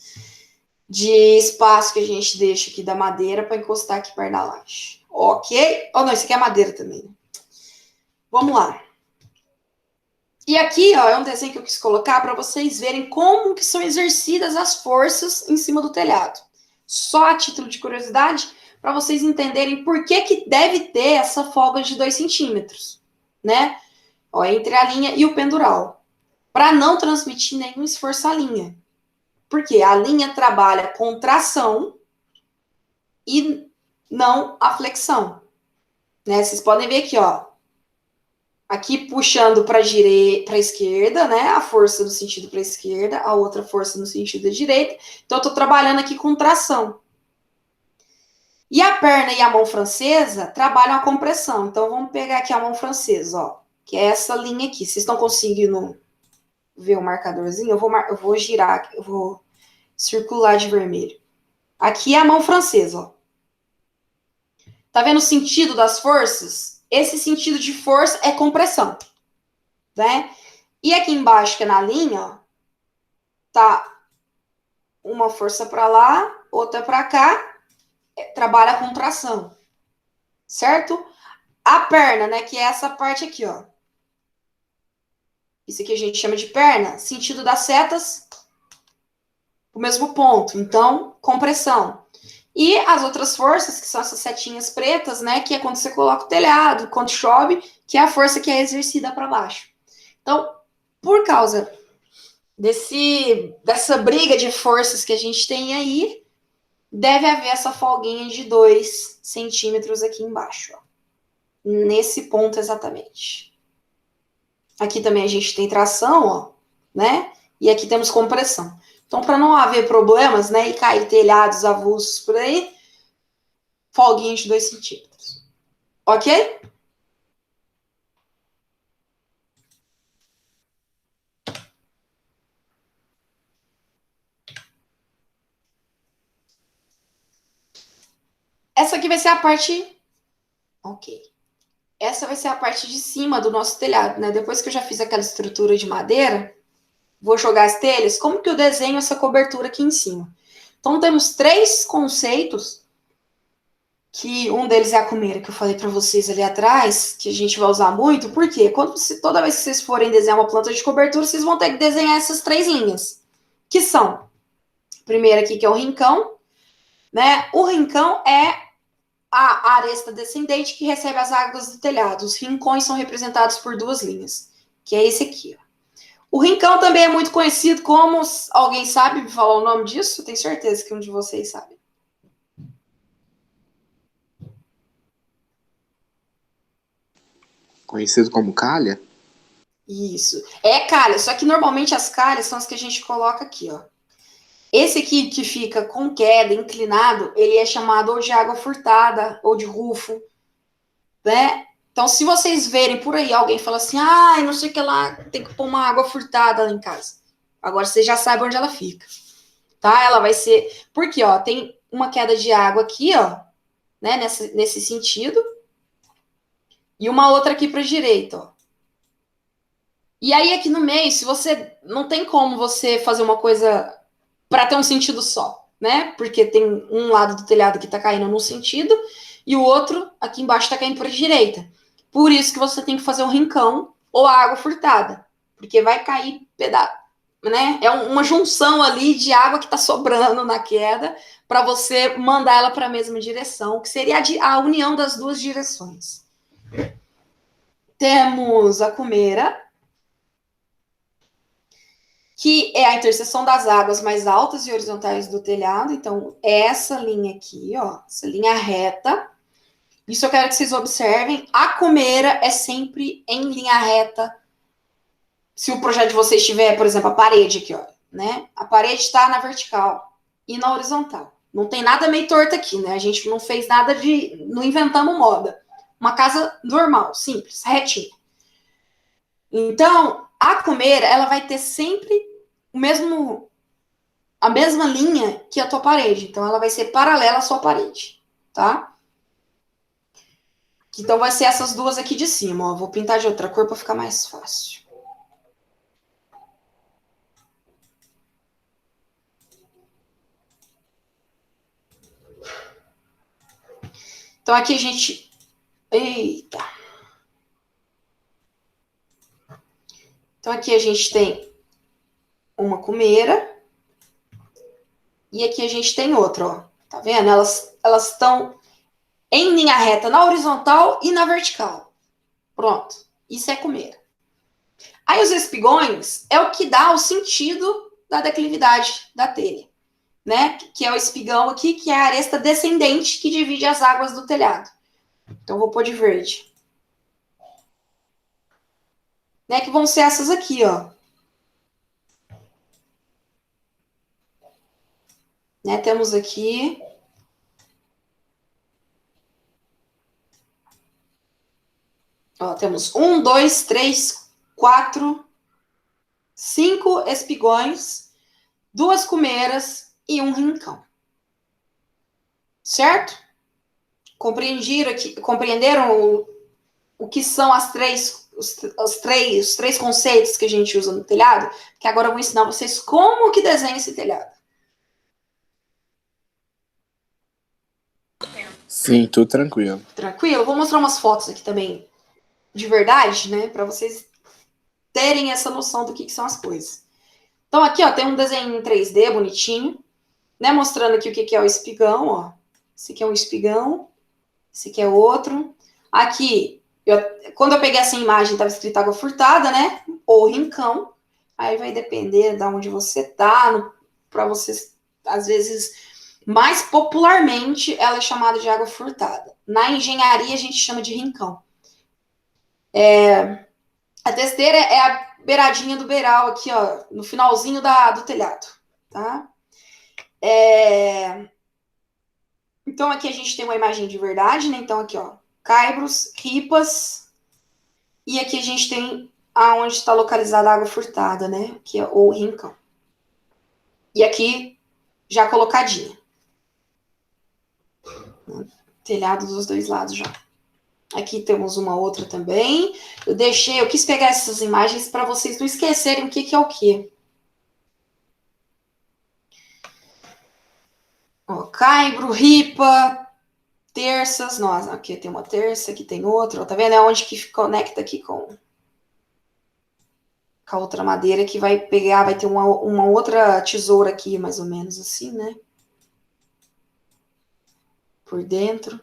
de espaço que a gente deixa aqui da madeira para encostar aqui perto da laje. Ok? Oh, não, isso aqui é madeira também. Né? Vamos lá. E aqui, ó, é um desenho que eu quis colocar para vocês verem como que são exercidas as forças em cima do telhado. Só a título de curiosidade, para vocês entenderem por que deve ter essa folga de 2 centímetros, né? Ó, entre a linha e o pendural. Para não transmitir nenhum esforço à linha. Porque a linha trabalha contração e não a flexão. Né? Vocês podem ver aqui, ó. Aqui puxando para a esquerda, né? A força no sentido para a esquerda, a outra força no sentido da direita. Então, eu estou trabalhando aqui com tração. E a perna e a mão francesa trabalham a compressão. Então, vamos pegar aqui a mão francesa, ó. Que é essa linha aqui. Vocês estão conseguindo ver o marcadorzinho? Eu vou girar, eu vou circular de vermelho. Aqui é a mão francesa, ó. Tá vendo o sentido das forças? Esse sentido de força é compressão, né? E aqui embaixo, que é na linha, ó, tá uma força para lá, outra para cá, trabalha a contração, certo? A perna, né, que é essa parte aqui, ó. Isso aqui a gente chama de perna, sentido das setas, o mesmo ponto. Então, compressão. E as outras forças, que são essas setinhas pretas, né, que é quando você coloca o telhado, quando chove, que é a força que é exercida para baixo. Então, por causa dessa briga de forças que a gente tem aí, deve haver essa folguinha de 2 centímetros aqui embaixo, ó. Nesse ponto exatamente. Aqui também a gente tem tração, ó, né? E aqui temos compressão. Então, para não haver problemas, né, e cair telhados avulsos por aí, folguinha de 2 centímetros. Ok? Essa aqui vai ser a parte... Ok. Essa vai ser a parte de cima do nosso telhado, né? Depois que eu já fiz aquela estrutura de madeira, vou jogar as telhas, como que eu desenho essa cobertura aqui em cima? Então, temos 3 conceitos, que um deles é a cumeira, que eu falei para vocês ali atrás, que a gente vai usar muito, porque toda vez que vocês forem desenhar uma planta de cobertura, vocês vão ter que desenhar essas 3 linhas, que são, a primeira aqui, que é o rincão, né? O rincão é a aresta descendente que recebe as águas do telhado. Os rincões são representados por 2 linhas, que é esse aqui, ó. O rincão também é muito conhecido como... Alguém sabe me falar o nome disso? Tenho certeza que um de vocês sabe. Conhecido como calha? Isso. É calha, só que normalmente as calhas são as que a gente coloca aqui, ó. Esse aqui que fica com queda, inclinado, ele é chamado ou de água furtada ou de rufo, né? Então, se vocês verem por aí alguém fala assim, ah, não sei o que lá, tem que pôr uma água furtada lá em casa. Agora vocês já sabem onde ela fica, tá? Ela vai ser... Porque, ó, tem uma queda de água aqui, ó, né, nesse sentido, e uma outra aqui para a direita, ó. E aí, aqui no meio, se você... Não tem como você fazer uma coisa para ter um sentido só, né? Porque tem um lado do telhado que tá caindo num sentido e o outro aqui embaixo tá caindo para a direita. Por isso que você tem que fazer um rincão ou a água furtada, porque vai cair pedaço, né? É uma junção ali de água que tá sobrando na queda para você mandar ela para a mesma direção, que seria a união das 2 direções. Temos a cumeira, que é a interseção das águas mais altas e horizontais do telhado. Então, essa linha aqui, ó, essa linha reta. Isso eu quero que vocês observem. A cumeira é sempre em linha reta. Se o projeto de vocês tiver, por exemplo, a parede aqui, ó, né? A parede está na vertical e na horizontal. Não tem nada meio torto aqui, né? A gente não fez nada não inventamos moda. Uma casa normal, simples, retinha. Então, a comeira, ela vai ter sempre a mesma linha que a tua parede. Então, ela vai ser paralela à sua parede, tá? Então, vai ser essas duas aqui de cima, ó. Vou pintar de outra cor para ficar mais fácil. Então, aqui a gente... Eita! Então, aqui a gente tem uma cumeira. E aqui a gente tem outra, ó. Tá vendo? Elas estão em linha reta na horizontal e na vertical. Pronto. Isso é cumeira. Aí os espigões é o que dá o sentido da declividade da telha, né? Que é o espigão aqui, que é a aresta descendente que divide as águas do telhado. Então, vou pôr de verde. Né? Que vão ser essas aqui, ó. Né? Temos aqui... Ó, temos 1, 2, 3, 4, 5 espigões, 2 cumeiras e 1 rincão. Certo? Compreenderam o que são os três conceitos que a gente usa no telhado? Que agora eu vou ensinar vocês como que desenha esse telhado. Sim, tudo tranquilo. Tranquilo? Vou mostrar umas fotos aqui também de verdade, né? Para vocês terem essa noção do que são as coisas. Então, aqui, ó, tem um desenho em 3D bonitinho, né? Mostrando aqui o que é o espigão, ó. Esse aqui é um espigão, esse aqui é outro. Aqui, quando eu peguei essa imagem, estava escrito água furtada, né? Ou rincão. Aí vai depender de onde você tá, para vocês, às vezes, mais popularmente, ela é chamada de água furtada. Na engenharia, a gente chama de rincão. A testeira é a beiradinha do beiral aqui, ó, no finalzinho do telhado, tá? Então, aqui a gente tem uma imagem de verdade, né? Então, aqui, ó, caibros, ripas, e aqui a gente tem aonde está localizada a água furtada, né? Que é o rincão. E aqui, já colocadinha. Telhado dos dois lados já. Aqui temos uma outra também. Eu quis pegar essas imagens para vocês não esquecerem o que é o que. Ó, caibro, ripa, terças. Nossa, aqui tem uma terça, aqui tem outra. Ó, tá vendo? É onde que conecta aqui com a outra madeira que vai pegar, vai ter uma outra tesoura aqui, mais ou menos assim, né? Por dentro.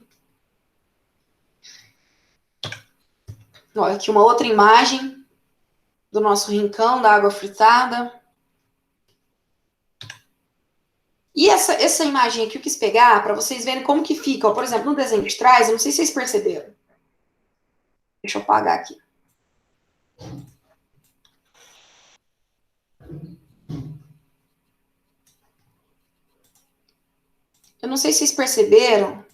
Ó, aqui uma outra imagem do nosso rincão, da água fritada. E essa imagem aqui eu quis pegar para vocês verem como que fica. Ó, por exemplo, no desenho de trás, eu não sei se vocês perceberam. Deixa eu apagar aqui. Eu não sei se vocês perceberam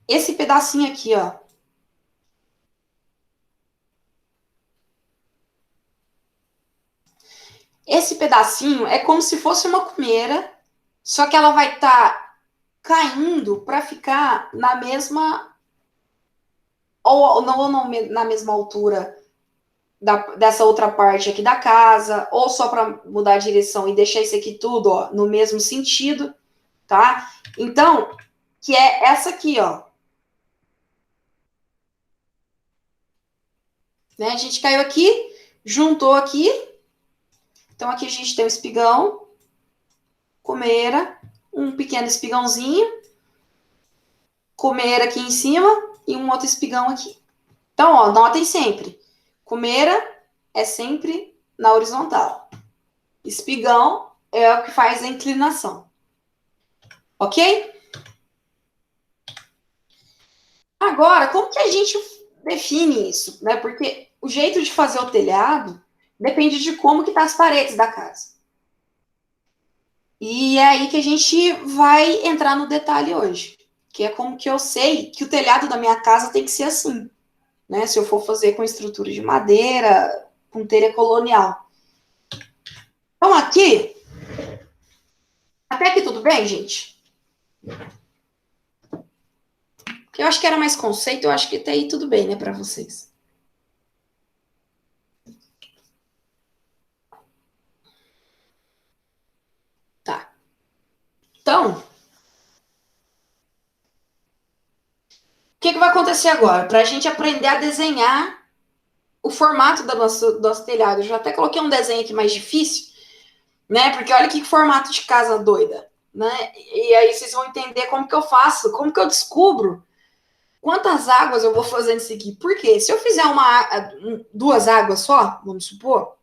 esse pedacinho aqui, ó. Esse pedacinho é como se fosse uma cumeira, só que ela vai estar caindo para ficar na mesma ou não na mesma altura dessa outra parte aqui da casa, ou só para mudar a direção e deixar isso aqui tudo, ó, no mesmo sentido, tá? Então, que é essa aqui, ó. Né? A gente caiu aqui, juntou aqui. Então, aqui a gente tem o espigão, cumeira, um pequeno espigãozinho, cumeira aqui em cima e um outro espigão aqui. Então, ó, notem sempre, cumeira é sempre na horizontal. Espigão é o que faz a inclinação. Ok? Agora, como que a gente define isso? Né? Porque o jeito de fazer o telhado depende de como que tá as paredes da casa. E é aí que a gente vai entrar no detalhe hoje, que é como que eu sei que o telhado da minha casa tem que ser assim, né? Se eu for fazer com estrutura de madeira, com telha colonial. Então aqui, até aqui tudo bem, gente? Porque eu acho que era mais conceito, eu acho que até aí tudo bem, né, para vocês. Tá. Então, o que vai acontecer agora? Para a gente aprender a desenhar o formato do nosso telhado. Eu já até coloquei um desenho aqui mais difícil, né? Porque olha que formato de casa doida, né? E aí vocês vão entender como que eu faço, como que eu descubro quantas águas eu vou fazer nisso aqui. Por quê? Se eu fizer duas águas só, vamos supor,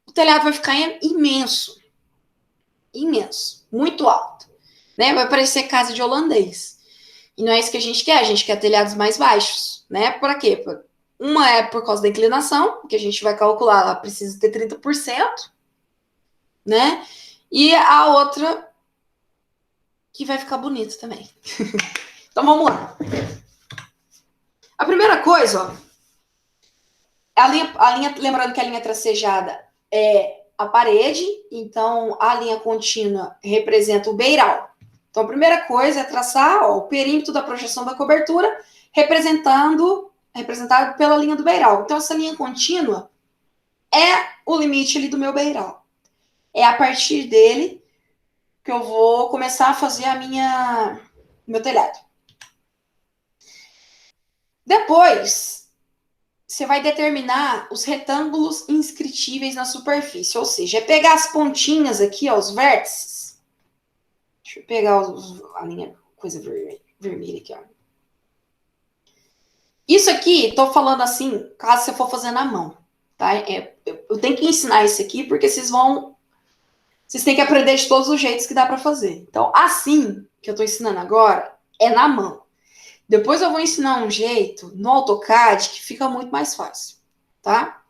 o telhado vai ficar imenso. Imenso. Muito alto. Né? Vai parecer casa de holandês. E não é isso que a gente quer telhados mais baixos, né? Para quê? Uma é por causa da inclinação, que a gente vai calcular, ela precisa ter 30%, né? E a outra que vai ficar bonito também. Então vamos lá. A primeira coisa, ó, lembrando que a linha tracejada é a parede, então a linha contínua representa o beiral. Então a primeira coisa é traçar ó, o perímetro da projeção da cobertura, representado pela linha do beiral. Então essa linha contínua é o limite ali do meu beiral. É a partir dele que eu vou começar a fazer meu telhado. Depois, você vai determinar os retângulos inscritíveis na superfície, ou seja, é pegar as pontinhas aqui, ó, os vértices. Deixa eu pegar a linha, coisa vermelha aqui, ó. Isso aqui, tô falando assim, caso você for fazer na mão, tá? Eu tenho que ensinar isso aqui porque vocês têm que aprender de todos os jeitos que dá para fazer. Então, assim que eu tô ensinando agora, é na mão. Depois eu vou ensinar um jeito no AutoCAD que fica muito mais fácil, tá?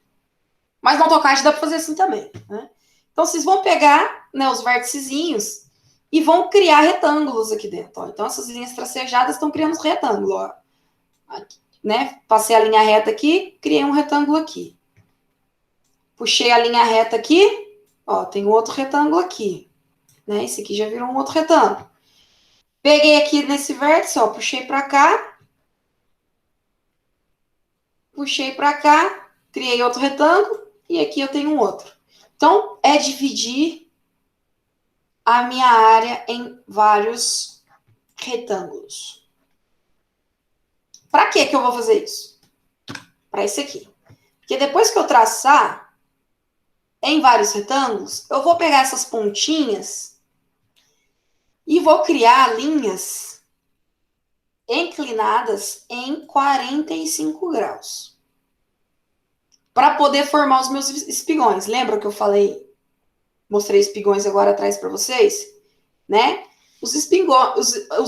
Mas no AutoCAD dá para fazer assim também, né? Então, vocês vão pegar né, os vérticezinhos e vão criar retângulos aqui dentro. Ó. Então, essas linhas tracejadas estão criando os retângulos. Ó. Aqui, né? Passei a linha reta aqui, criei um retângulo aqui. Puxei a linha reta aqui, ó, tem outro retângulo aqui. Né? Esse aqui já virou um outro retângulo. Peguei aqui nesse vértice, ó, puxei para cá. Puxei para cá, criei outro retângulo e aqui eu tenho um outro. Então, é dividir a minha área em vários retângulos. Para que eu vou fazer isso? Para esse aqui. Porque depois que eu traçar em vários retângulos, eu vou pegar essas pontinhas e vou criar linhas inclinadas em 45 graus. Para poder formar os meus espigões. Lembra que eu falei, mostrei espigões agora atrás para vocês? Né? Os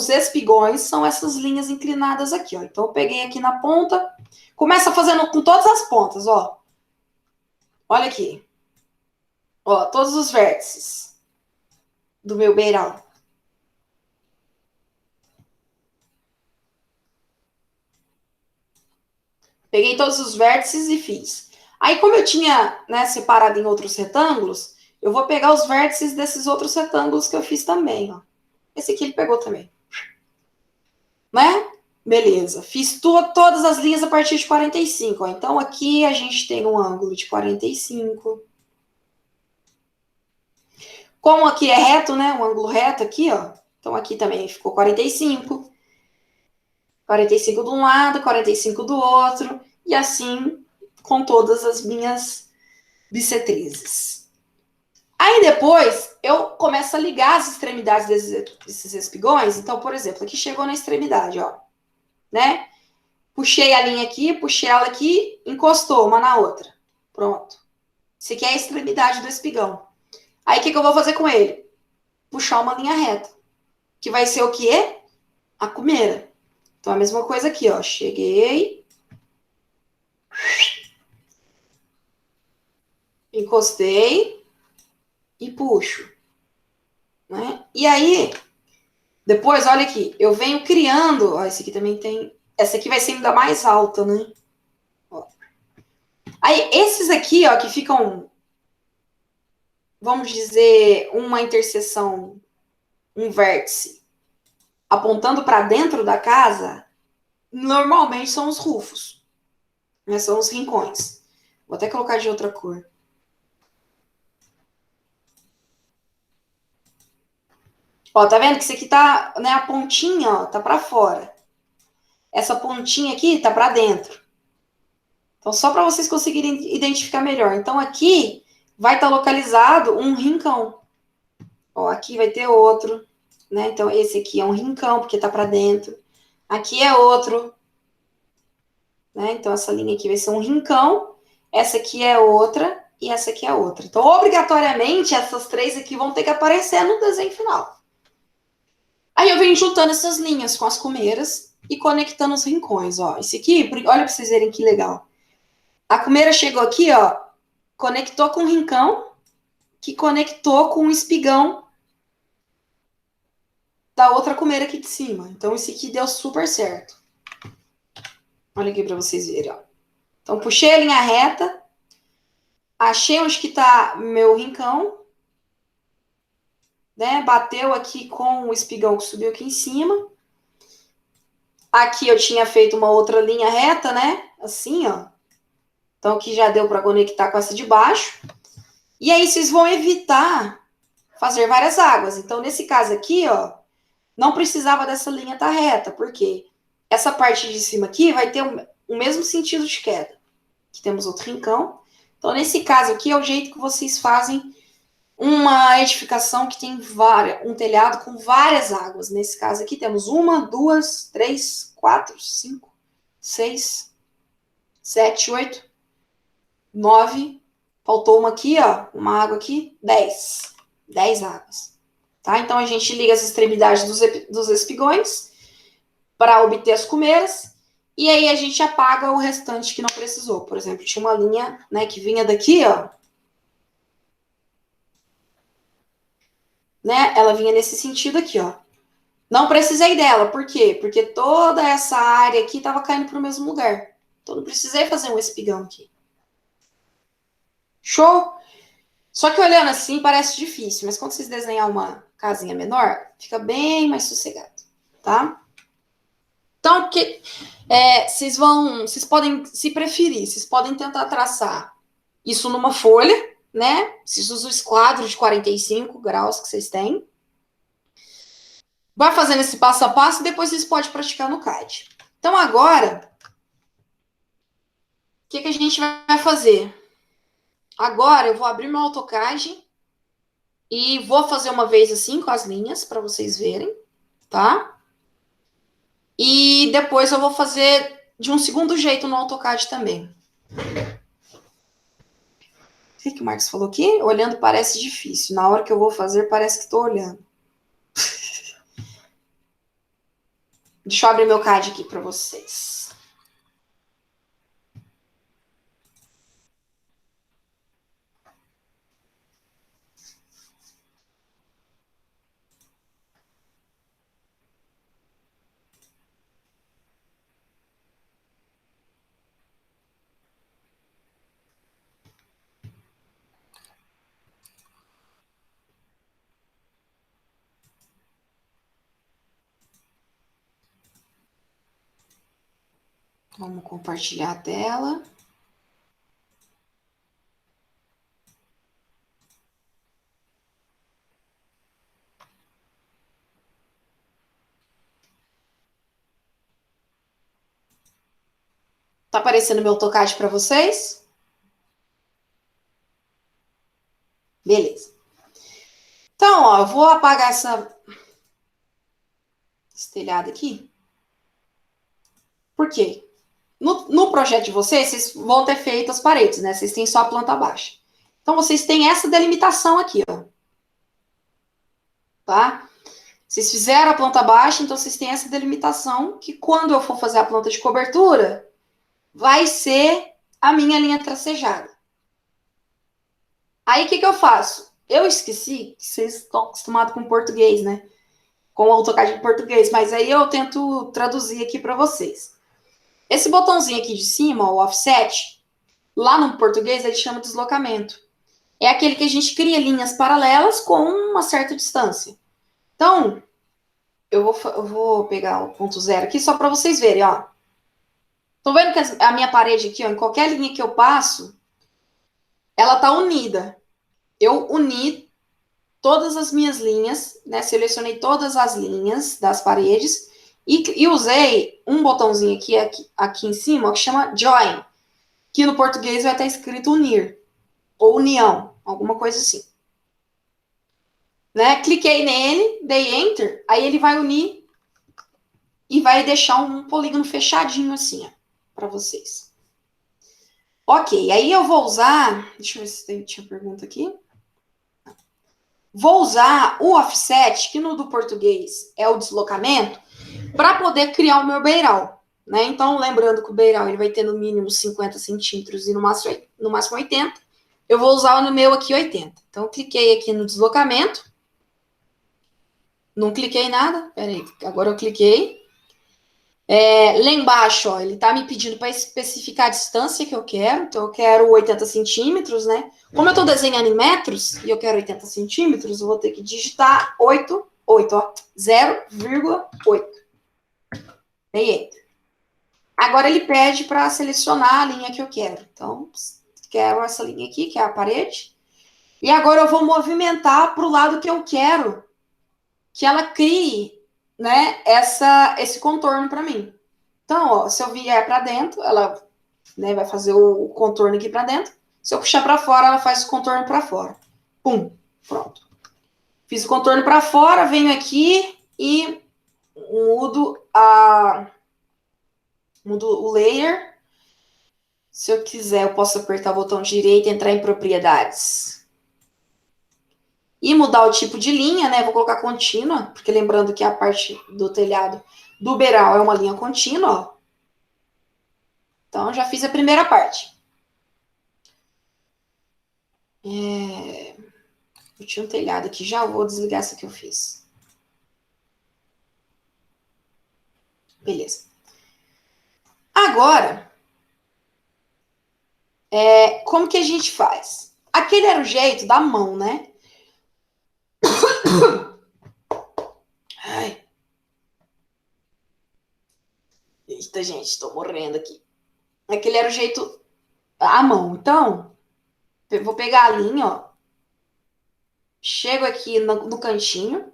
espigões são essas linhas inclinadas aqui, ó. Então, eu peguei aqui na ponta, começa fazendo com todas as pontas, ó. Olha aqui. Ó, todos os vértices do meu beiral. Peguei todos os vértices e fiz. Aí, como eu tinha né, separado em outros retângulos, eu vou pegar os vértices desses outros retângulos que eu fiz também, ó. Esse aqui ele pegou também. Né? Beleza. Fiz todas as linhas a partir de 45. Ó. Então, aqui a gente tem um ângulo de 45. Como aqui é reto, né? Um ângulo reto aqui, ó. Então, aqui também ficou 45. 45 de um lado, 45 do outro. E assim com todas as minhas bissetrizes. Aí depois eu começo a ligar as extremidades desses espigões. Então, por exemplo, aqui chegou na extremidade, ó. Né? Puxei a linha aqui, puxei ela aqui, encostou uma na outra. Pronto. Isso aqui é a extremidade do espigão. Aí, o que eu vou fazer com ele? Puxar uma linha reta. Que vai ser o quê? A cumeira. Então, a mesma coisa aqui, ó. Cheguei. Encostei. E puxo. né? E aí, depois, olha aqui, eu venho criando, ó, esse aqui também tem, essa aqui vai ser ainda mais alta, né? Ó. Aí, esses aqui, ó, que ficam, vamos dizer, uma interseção, um vértice, apontando para dentro da casa, normalmente são os rufos, né? São os rincões. Vou até colocar de outra cor. Ó, tá vendo que isso aqui tá, né, a pontinha, ó, tá para fora. Essa pontinha aqui tá para dentro. Então, só para vocês conseguirem identificar melhor. Então, aqui vai estar localizado um rincão. Ó, aqui vai ter outro, né? Então, esse aqui é um rincão, porque tá para dentro. Aqui é outro, né? Então, essa linha aqui vai ser um rincão. Essa aqui é outra e essa aqui é outra. Então, obrigatoriamente, essas três aqui vão ter que aparecer no desenho final. Aí eu venho juntando essas linhas com as cumeiras e conectando os rincões, ó. Esse aqui, olha para vocês verem que legal. A cumeira chegou aqui, ó, conectou com o rincão, que conectou com o espigão da outra cumeira aqui de cima. Então, esse aqui deu super certo. Olha aqui para vocês verem, ó. Então, puxei a linha reta, achei onde que tá meu rincão, né? Bateu aqui com o espigão que subiu aqui em cima. Aqui eu tinha feito uma outra linha reta, né? Assim, ó. Então, aqui já deu para conectar com essa de baixo. E aí, vocês vão evitar fazer várias águas. Então, nesse caso aqui, ó, não precisava dessa linha estar reta, porque essa parte de cima aqui vai ter o mesmo sentido de queda. Aqui temos outro rincão. Então, nesse caso aqui, é o jeito que vocês fazem uma edificação que tem um telhado com várias águas. Nesse caso aqui, temos 1, 2, 3, 4, 5, 6, 7, 8, 9. Faltou uma aqui, ó. Uma água aqui. 10. 10 águas. Tá? Então, a gente liga as extremidades dos espigões para obter as cumeiras. E aí, a gente apaga o restante que não precisou. Por exemplo, tinha uma linha, né, que vinha daqui, ó. Né? Ela vinha nesse sentido aqui, ó. Não precisei dela. Por quê? Porque toda essa área aqui estava caindo para o mesmo lugar. Então, não precisei fazer um espigão aqui. Show? Só que olhando assim parece difícil, mas quando vocês desenhar uma casinha menor, fica bem mais sossegado, tá? Então, vocês podem, se preferir, vocês podem tentar traçar isso numa folha, né? Vocês usam o esquadro de 45 graus que vocês têm. Vai fazendo esse passo a passo e depois vocês podem praticar no CAD. Então, agora, o que a gente vai fazer? Agora, eu vou abrir meu AutoCAD e vou fazer uma vez assim com as linhas para vocês verem, tá? E depois eu vou fazer de um segundo jeito no AutoCAD também. O que o Marcos falou aqui? Olhando parece difícil. Na hora que eu vou fazer, parece que estou olhando. Deixa eu abrir meu CAD aqui para vocês. Vamos compartilhar a tela. Tá aparecendo meu AutoCAD para vocês? Beleza. Então, ó, eu vou apagar esse telhado aqui. Por quê? No projeto de vocês vão ter feito as paredes, né? Vocês têm só a planta baixa. Então, vocês têm essa delimitação aqui, ó. Tá? Vocês fizeram a planta baixa, então vocês têm essa delimitação que quando eu for fazer a planta de cobertura, vai ser a minha linha tracejada. Aí, o que eu faço? Eu esqueci que vocês estão acostumados com português, né? Com o AutoCAD em português, mas aí eu tento traduzir aqui para vocês. Esse botãozinho aqui de cima, o offset, lá no português ele chama deslocamento. É aquele que a gente cria linhas paralelas com uma certa distância. Então, eu vou pegar o ponto zero aqui só para vocês verem, ó. Estão vendo que a minha parede aqui, ó, em qualquer linha que eu passo, ela tá unida. Eu uni todas as minhas linhas, né? Selecionei todas as linhas das paredes e usei um botãozinho aqui em cima que chama Join, que no português vai estar escrito unir ou união, alguma coisa assim. Né? Cliquei nele, dei Enter, aí ele vai unir e vai deixar um polígono fechadinho assim, ó, para vocês. Ok, aí eu vou usar, deixa eu ver se tinha pergunta aqui. Vou usar o offset, que no do português é o deslocamento, para poder criar o meu beiral. Né? Então, lembrando que o beiral ele vai ter no mínimo 50 centímetros e no máximo 80. Eu vou usar no meu aqui 80. Então, cliquei aqui no deslocamento. Não cliquei em nada. Peraí, agora eu cliquei. Lá embaixo, ó, ele está me pedindo para especificar a distância que eu quero. Então, eu quero 80 centímetros, né? Como eu estou desenhando em metros e eu quero 80 centímetros, eu vou ter que digitar 8, ó, 0,8. Dei Enter. Agora ele pede para selecionar a linha que eu quero. Então, quero essa linha aqui, que é a parede. E agora eu vou movimentar para o lado que eu quero que ela crie, né, esse contorno para mim. Então, ó, se eu vier para dentro, ela, né, vai fazer o contorno aqui para dentro. Se eu puxar para fora, ela faz o contorno para fora. Pum, pronto. Fiz o contorno para fora, venho aqui e mudo o layer. Se eu quiser, eu posso apertar o botão direito e entrar em propriedades. E mudar o tipo de linha, né? Vou colocar contínua, porque lembrando que a parte do telhado do beiral é uma linha contínua, ó. Então, já fiz a primeira parte. Eu tinha um telhado aqui, já vou desligar essa que eu fiz. Beleza. Agora, como que a gente faz? Aquele era o jeito da mão, né? Ai. Eita, gente, tô morrendo aqui. Aquele era o jeito à mão. Então, eu vou pegar a linha, ó. Chego aqui no cantinho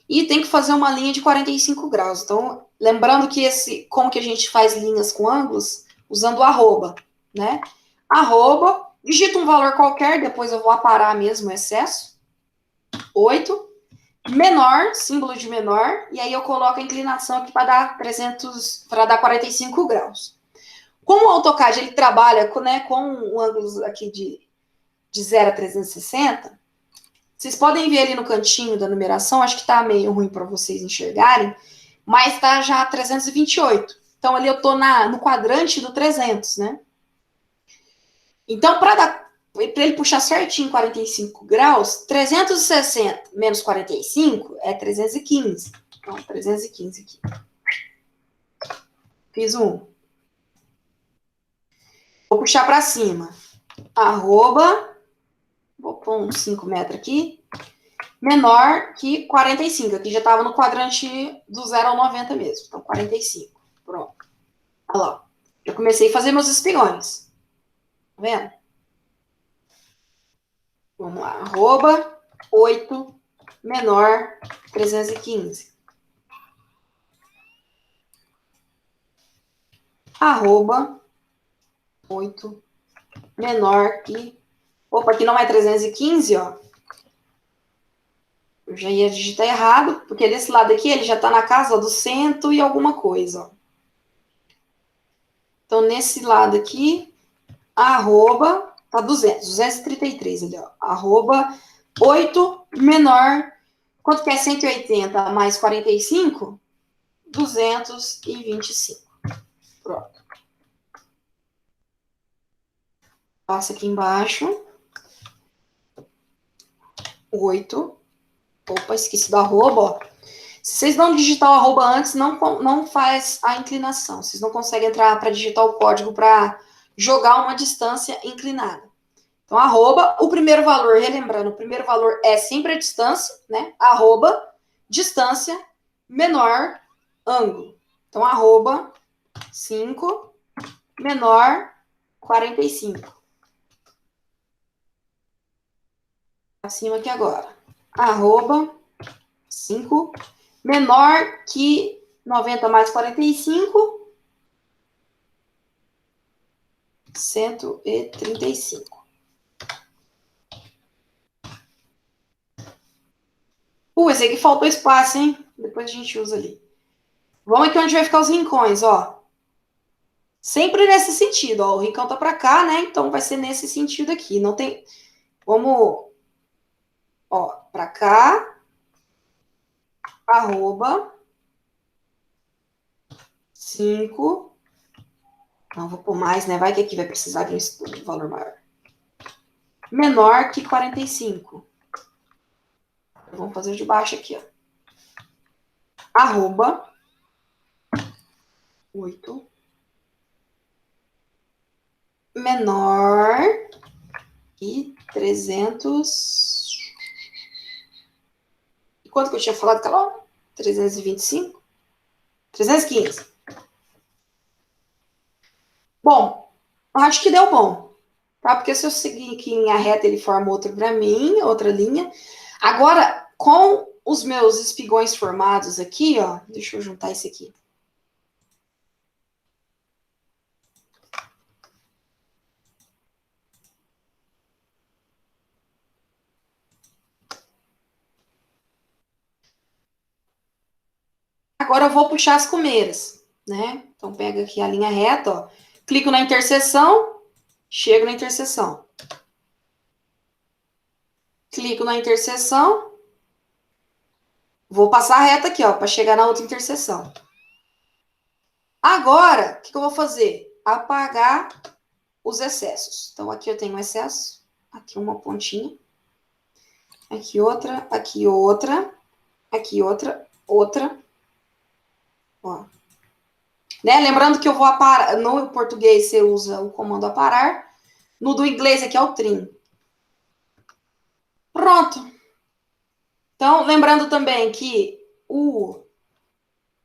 e tem que fazer uma linha de 45 graus. Então, lembrando que como que a gente faz linhas com ângulos? Usando o arroba, né? Arroba, digita um valor qualquer, depois eu vou aparar mesmo o excesso. 8. Menor, símbolo de menor, e aí eu coloco a inclinação aqui para dar 45 graus. Como o AutoCAD ele trabalha com ângulos aqui de 0 a 360, vocês podem ver ali no cantinho da numeração, acho que tá meio ruim para vocês enxergarem, mas tá já 328. Então ali eu tô no quadrante do 300, né? Então para ele puxar certinho 45 graus, 360 menos 45 é 315. Então 315 aqui. Fiz um. Vou puxar para cima. Arroba, vou pôr uns 5 metros aqui, menor que 45. Aqui já estava no quadrante do 0 ao 90 mesmo. Então, 45. Pronto. Olha lá. Já comecei a fazer meus espigões. Tá vendo? Vamos lá. Arroba 8 menor 315. Arroba 8 menor que... Opa, aqui não é 315, ó. Eu já ia digitar errado, porque desse lado aqui ele já está na casa, ó, do 100 e alguma coisa, ó. Então, nesse lado aqui, arroba, tá 233 ali, ó. Arroba 8 menor, quanto que é 180 mais 45? 225. Pronto. Passa aqui embaixo. 8. Opa, esqueci do arroba, ó. Se vocês não digitar o arroba antes, não faz a inclinação. Vocês não conseguem entrar para digitar o código para jogar uma distância inclinada. Então, arroba, o primeiro valor, relembrando, o primeiro valor é sempre a distância, né? Arroba, distância, menor, ângulo. Então, arroba, 5, menor, 45. Acima aqui agora. Arroba, 5, menor que 90 mais 45, 135. Esse aqui faltou espaço, hein? Depois a gente usa ali. Vamos aqui onde vai ficar os rincões, ó. Sempre nesse sentido, ó. O rincão tá pra cá, né? Então vai ser nesse sentido aqui. Não tem... Vamos... Ó, pra cá. Arroba. 5. Não, vou pôr mais, né? Vai que aqui vai precisar de um valor maior. Menor que 45. Vamos fazer de baixo aqui, ó. Arroba 8 menor que 300. E quanto que eu tinha falado aquela hora? 325? 315. Bom, acho que deu bom. Tá? Porque se eu seguir aqui em linha reta, ele forma outra para mim, outra linha. Agora, com os meus espigões formados aqui, ó, deixa eu juntar esse aqui. Agora eu vou puxar as comeiras, né? Então, pega aqui a linha reta, ó. Clico na interseção, chego na interseção. Clico na interseção. Vou passar a reta aqui, ó, para chegar na outra interseção. Agora, o que eu vou fazer? Apagar os excessos. Então, aqui eu tenho um excesso. Aqui uma pontinha. Aqui outra, aqui outra. Aqui outra, outra. Ó. Né? Lembrando que eu vou aparar. No português você usa o comando aparar. No do inglês aqui é o trim. Pronto. Então, lembrando também que o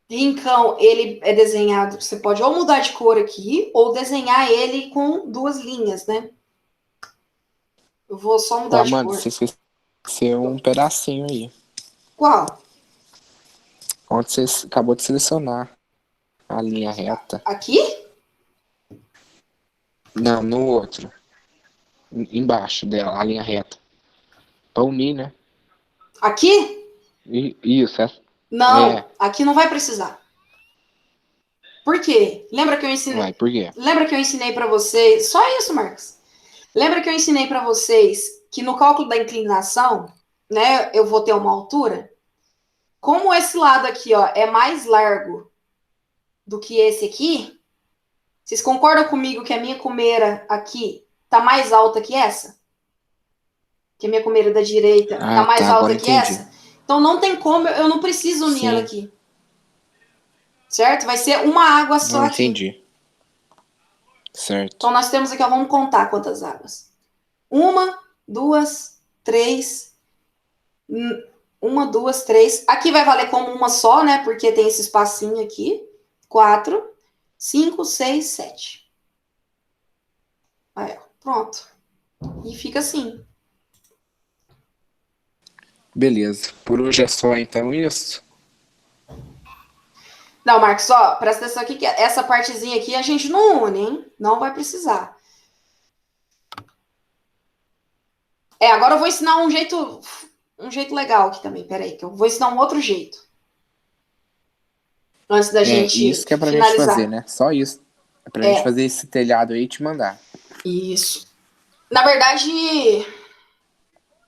rincão, ele é desenhado, você pode ou mudar de cor aqui, ou desenhar ele com duas linhas, né? Eu vou só mudar de Amanda, cor. você esqueceu um pedacinho aí. Qual? Onde você acabou de selecionar a linha reta. Aqui? Não, no outro. Embaixo dela, a linha reta. Pra unir, né? Aqui? Isso, é. Não, aqui não vai precisar. Por quê? Lembra que eu ensinei? Vai, por quê? Lembra que eu ensinei para vocês? Só isso, Marcos. Lembra que eu ensinei para vocês que no cálculo da inclinação, né, eu vou ter uma altura? Como esse lado aqui, ó, é mais largo do que esse aqui, vocês concordam comigo que a minha comeira aqui tá mais alta que essa? Que a minha comeira da direita tá mais alta que essa? Então não tem como, eu não preciso unir ela aqui. Certo? Vai ser uma água só aqui. Entendi. Certo. Então nós temos aqui, ó, vamos contar quantas águas. 1, 2, 3. 1, 2, 3. Aqui vai valer como uma só, né? Porque tem esse espacinho aqui. 4, 5, 6, 7. Aí, ó, pronto. E fica assim. Beleza. Por hoje é só, então, isso? Não, Marcos, ó, presta atenção aqui que essa partezinha aqui a gente não une, hein? Não vai precisar. Agora eu vou ensinar um jeito legal aqui também. Peraí, que eu vou ensinar um outro jeito. Antes da gente isso que é pra finalizar. gente fazer, né? Só isso. É pra gente fazer esse telhado aí e te mandar. Isso. Na verdade,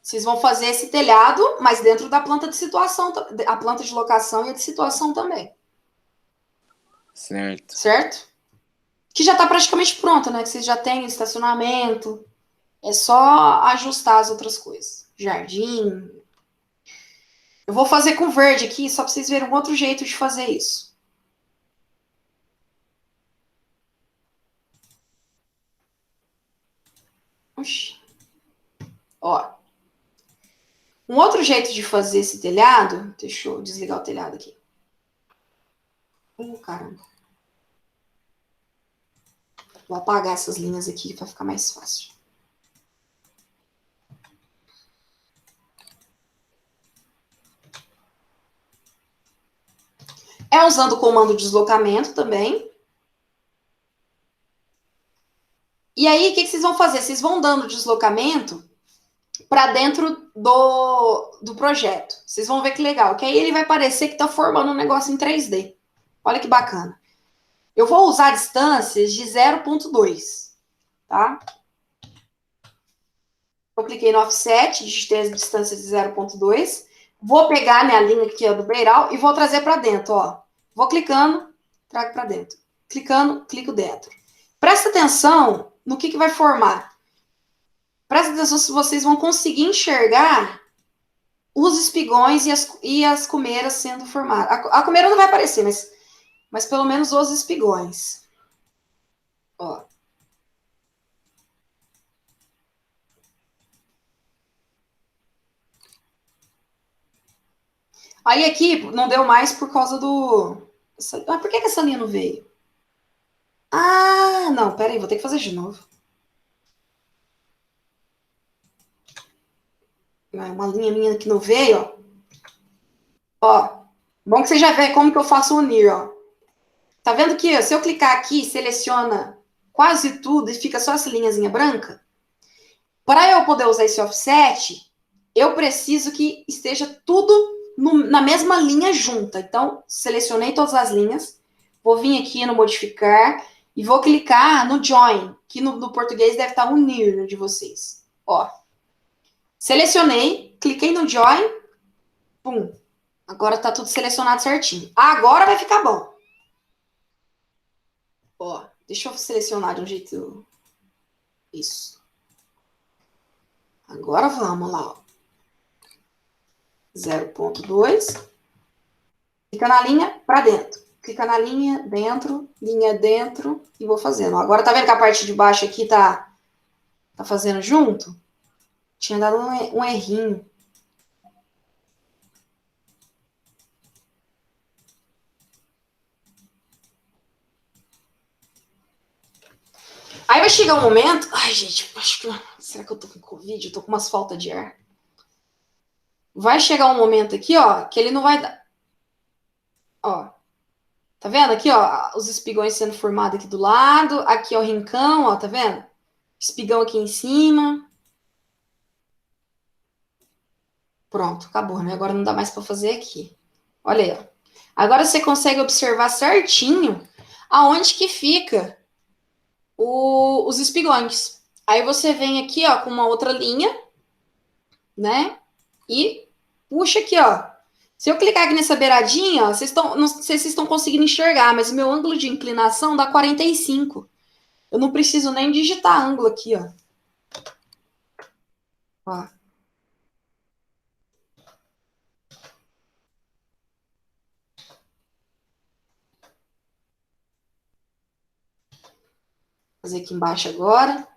vocês vão fazer esse telhado, mas dentro da planta de situação, a planta de locação e a de situação também. Certo. Certo? Que já tá praticamente pronto, né? Que vocês já têm estacionamento. É só ajustar as outras coisas. jardim. Eu vou fazer com verde aqui, só para vocês verem um outro jeito de fazer isso. Oxi. Ó. Um outro jeito de fazer esse telhado... Deixa eu desligar o telhado aqui. Caramba. Vou apagar essas linhas aqui para ficar mais fácil. É usando o comando deslocamento também. E aí, o que vocês vão fazer? Vocês vão dando deslocamento para dentro do projeto. Vocês vão ver que legal. Que aí ele vai parecer que está formando um negócio em 3D. Olha que bacana. Eu vou usar distâncias de 0,2, tá? Eu cliquei no offset, digitei as distâncias de 0,2. Vou pegar minha linha aqui ó, do beiral e vou trazer para dentro, ó. Vou clicando, trago para dentro. Clicando, clico dentro. Presta atenção no que vai formar. Presta atenção se vocês vão conseguir enxergar os espigões e as cumeiras sendo formadas. A cumeira não vai aparecer, mas pelo menos os espigões. Ó. Aí aqui não deu mais por causa do... Ah, por que essa linha não veio? Ah, não, peraí, vou ter que fazer de novo. Uma linha minha que não veio, ó. Ó, bom que você já vê como que eu faço unir, ó. Tá vendo que se eu clicar aqui, seleciona quase tudo e fica só essa linhazinha branca? Para eu poder usar esse offset, eu preciso que esteja tudo na mesma linha junta. Então, selecionei todas as linhas, vou vir aqui no modificar e vou clicar no join, que no português deve estar unir de vocês. Ó, selecionei, cliquei no join, pum. Agora tá tudo selecionado certinho. Agora vai ficar bom. Ó, deixa eu selecionar de um jeito... Isso. Agora vamos lá, ó. 0,2. Clica na linha para dentro. Clica na linha dentro e vou fazendo. Agora tá vendo que a parte de baixo aqui tá fazendo junto? Tinha dado um errinho. Aí vai chegar um momento... Ai, gente, acho que... Será que eu tô com Covid? Eu tô com umas faltas de ar. Vai chegar um momento aqui, ó, que ele não vai dar... Ó. Tá vendo? Aqui, ó, os espigões sendo formados aqui do lado. Aqui, ó, o rincão, ó, tá vendo? Espigão aqui em cima. Pronto, acabou, né? Agora não dá mais pra fazer aqui. Olha aí, ó. Agora você consegue observar certinho aonde que fica os espigões. Aí você vem aqui, ó, com uma outra linha, né? E puxa aqui, ó. Se eu clicar aqui nessa beiradinha, ó, não sei se vocês estão conseguindo enxergar, mas o meu ângulo de inclinação dá 45. Eu não preciso nem digitar ângulo aqui, ó. Ó. Vou fazer aqui embaixo agora.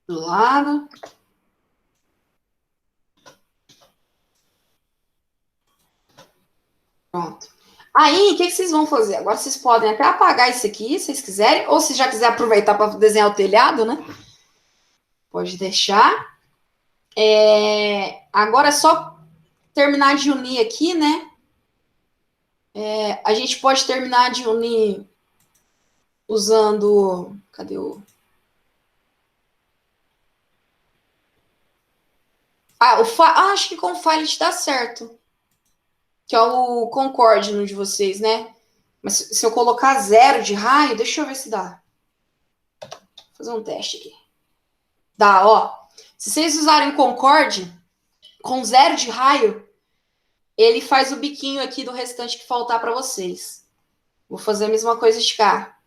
Do lado. Pronto. Aí, o que vocês vão fazer? Agora vocês podem até apagar isso aqui, se vocês quiserem, ou se já quiser aproveitar para desenhar o telhado, né? Pode deixar. Agora é só terminar de unir aqui, né? A gente pode terminar de unir usando... Cadê o... acho que com o Filet dá certo. Que é o Concorde no de vocês, né? Mas se eu colocar 0 de raio, deixa eu ver se dá. Vou fazer um teste aqui. Dá, ó. Se vocês usarem Concorde, com 0 de raio, ele faz o biquinho aqui do restante que faltar para vocês. Vou fazer a mesma coisa de cá.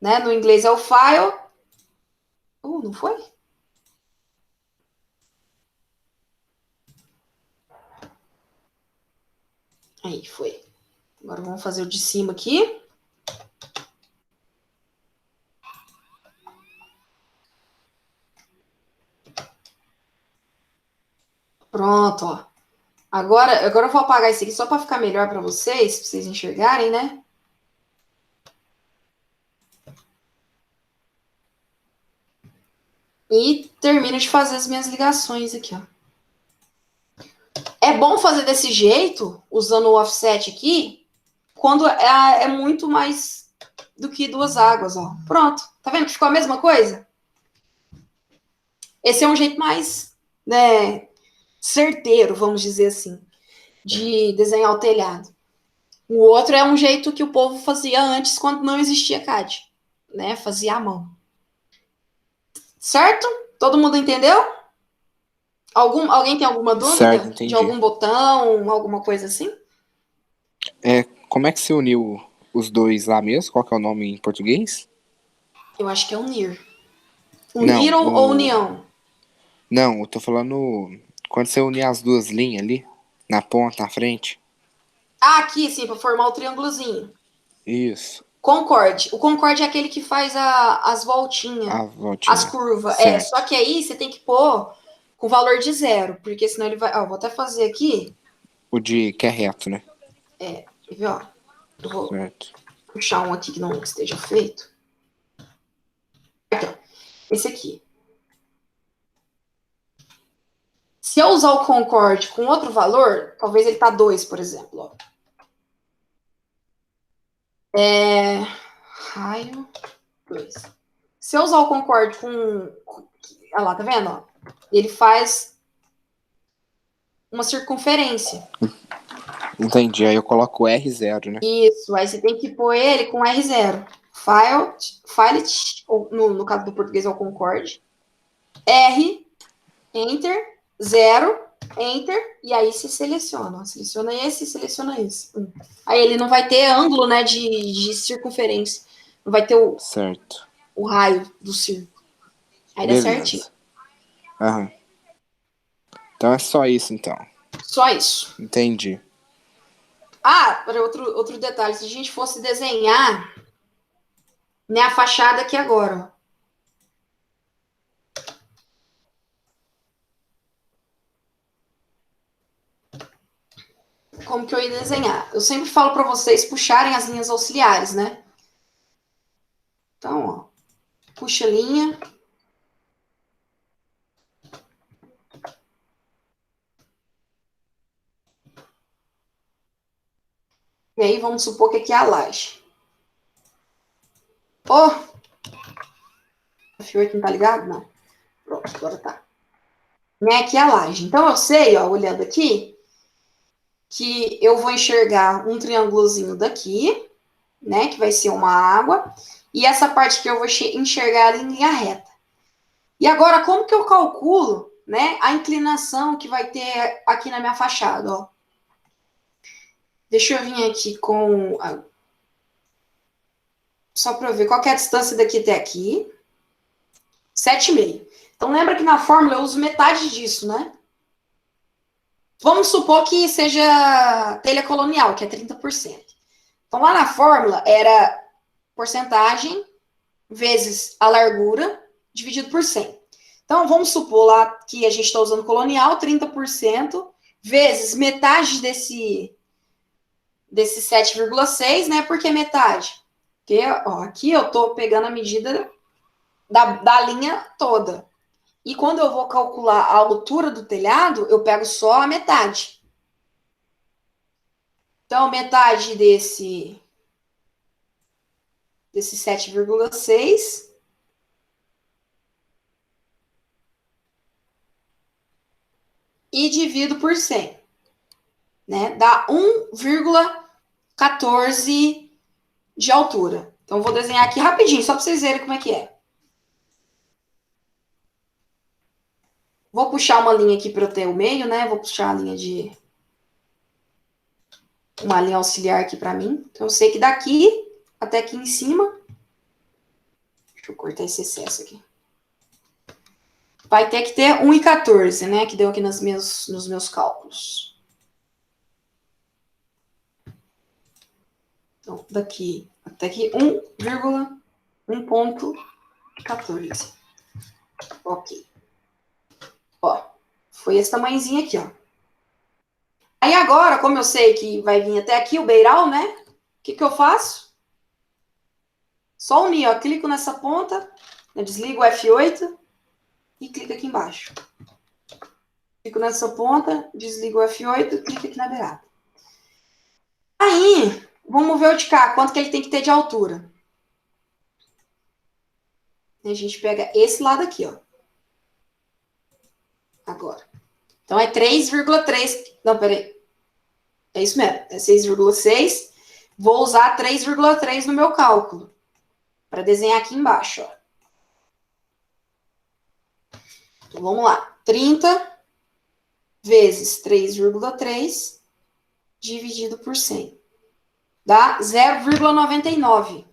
Né? No inglês é o file. Não foi? Aí, foi. Agora vamos fazer o de cima aqui. Pronto, ó. Agora eu vou apagar isso aqui só para ficar melhor para vocês enxergarem, né? E termino de fazer as minhas ligações aqui, ó. É bom fazer desse jeito, usando o offset aqui, quando é muito mais do que duas águas, ó. Pronto. Tá vendo que ficou a mesma coisa? Esse é um jeito mais, né, certeiro, vamos dizer assim, de desenhar o telhado. O outro é um jeito que o povo fazia antes, quando não existia CAD, né? Fazia à mão. Certo? Todo mundo entendeu? Alguém tem alguma Certo, dúvida? De entendi. algum botão, alguma coisa assim? Como é que você uniu os dois lá mesmo? Qual que é o nome em português? Eu acho que é unir. Não, Uniram ou união? não, eu tô falando quando você unir as duas linhas ali, na ponta, na frente. Ah, aqui, sim, para formar o triângulozinho. Isso, Concorde. O concorde é aquele que faz as voltinhas, a as voltinha. curvas. Só Certo. que aí você tem que pôr com valor de zero, porque senão ele vai. Ó, vou até fazer aqui. O de que é reto, né? Quer ver, ó? Eu vou Certo. puxar um aqui que não esteja feito. Aqui, ó. Esse aqui. Se eu usar o concorde com outro valor, talvez ele tá 2, por exemplo. Ó. Raio 2. Se eu usar o concorde com. Olha lá, tá vendo? Ó? Ele faz uma circunferência. Entendi. Aí eu coloco R0, né? Isso, aí você tem que pôr ele com R0. File, ou no caso do português é o concorde. R, Enter, 0, Enter, e aí se seleciona. Seleciona esse, seleciona esse. Aí ele não vai ter ângulo, né, de circunferência. Não vai ter Certo. o raio do círculo. Aí dá certinho. Beleza. Aham. Então é só isso, então. Só isso. Entendi. Ah, para outro detalhe, se a gente fosse desenhar, né, a fachada aqui agora, ó. Como que eu ia desenhar? Eu sempre falo para vocês puxarem as linhas auxiliares, né? Então, ó, puxa a linha. E aí vamos supor que aqui é a laje. Ó, o fio aqui não tá ligado? Não. Pronto, agora tá. Né, aqui é a laje. Então eu sei, ó, olhando aqui, que eu vou enxergar um triângulozinho daqui, né, que vai ser uma água, e essa parte que eu vou enxergar ela em linha reta. E agora, como que eu calculo, né, a inclinação que vai ter aqui na minha fachada, ó? Deixa eu vir aqui com... Só para eu ver qual que é a distância daqui até aqui. 7,5. Então, lembra que na fórmula eu uso metade disso, né? Vamos supor que seja telha colonial, que é 30%. Então, lá na fórmula era porcentagem vezes a largura dividido por 100. Então, vamos supor lá que a gente está usando colonial, 30% vezes metade desse 7,6, né? Por que metade? Porque, ó, aqui eu estou pegando a medida da linha toda. E quando eu vou calcular a altura do telhado, eu pego só a metade. Então, metade desse 7,6 e divido por 100. Né? Dá 1,14 de altura. Então, vou desenhar aqui rapidinho, só para vocês verem como é que é. Vou puxar uma linha aqui para eu ter o meio, né? Vou puxar a linha de... uma linha auxiliar aqui para mim. Então, eu sei que daqui até aqui em cima... Deixa eu cortar esse excesso aqui. Vai ter que ter 1,14, né? Que deu aqui nos meus cálculos. Então, daqui até aqui, 1,1.14. Ok. Ó, foi esse tamanhozinho aqui, ó. Aí agora, como eu sei que vai vir até aqui o beiral, né? O que eu faço? Só unir, ó. Clico nessa ponta, desligo o F8 e clico aqui embaixo. Clico nessa ponta, desligo o F8 e clico aqui na beirada. Aí, vamos ver o de cá, quanto que ele tem que ter de altura. E a gente pega esse lado aqui, ó. Agora. Então, é 3,3. Não, peraí. É isso mesmo. É 6,6. Vou usar 3,3 no meu cálculo. Para desenhar aqui embaixo, ó. Então, vamos lá. 30 vezes 3,3 dividido por 100. Dá 0,99.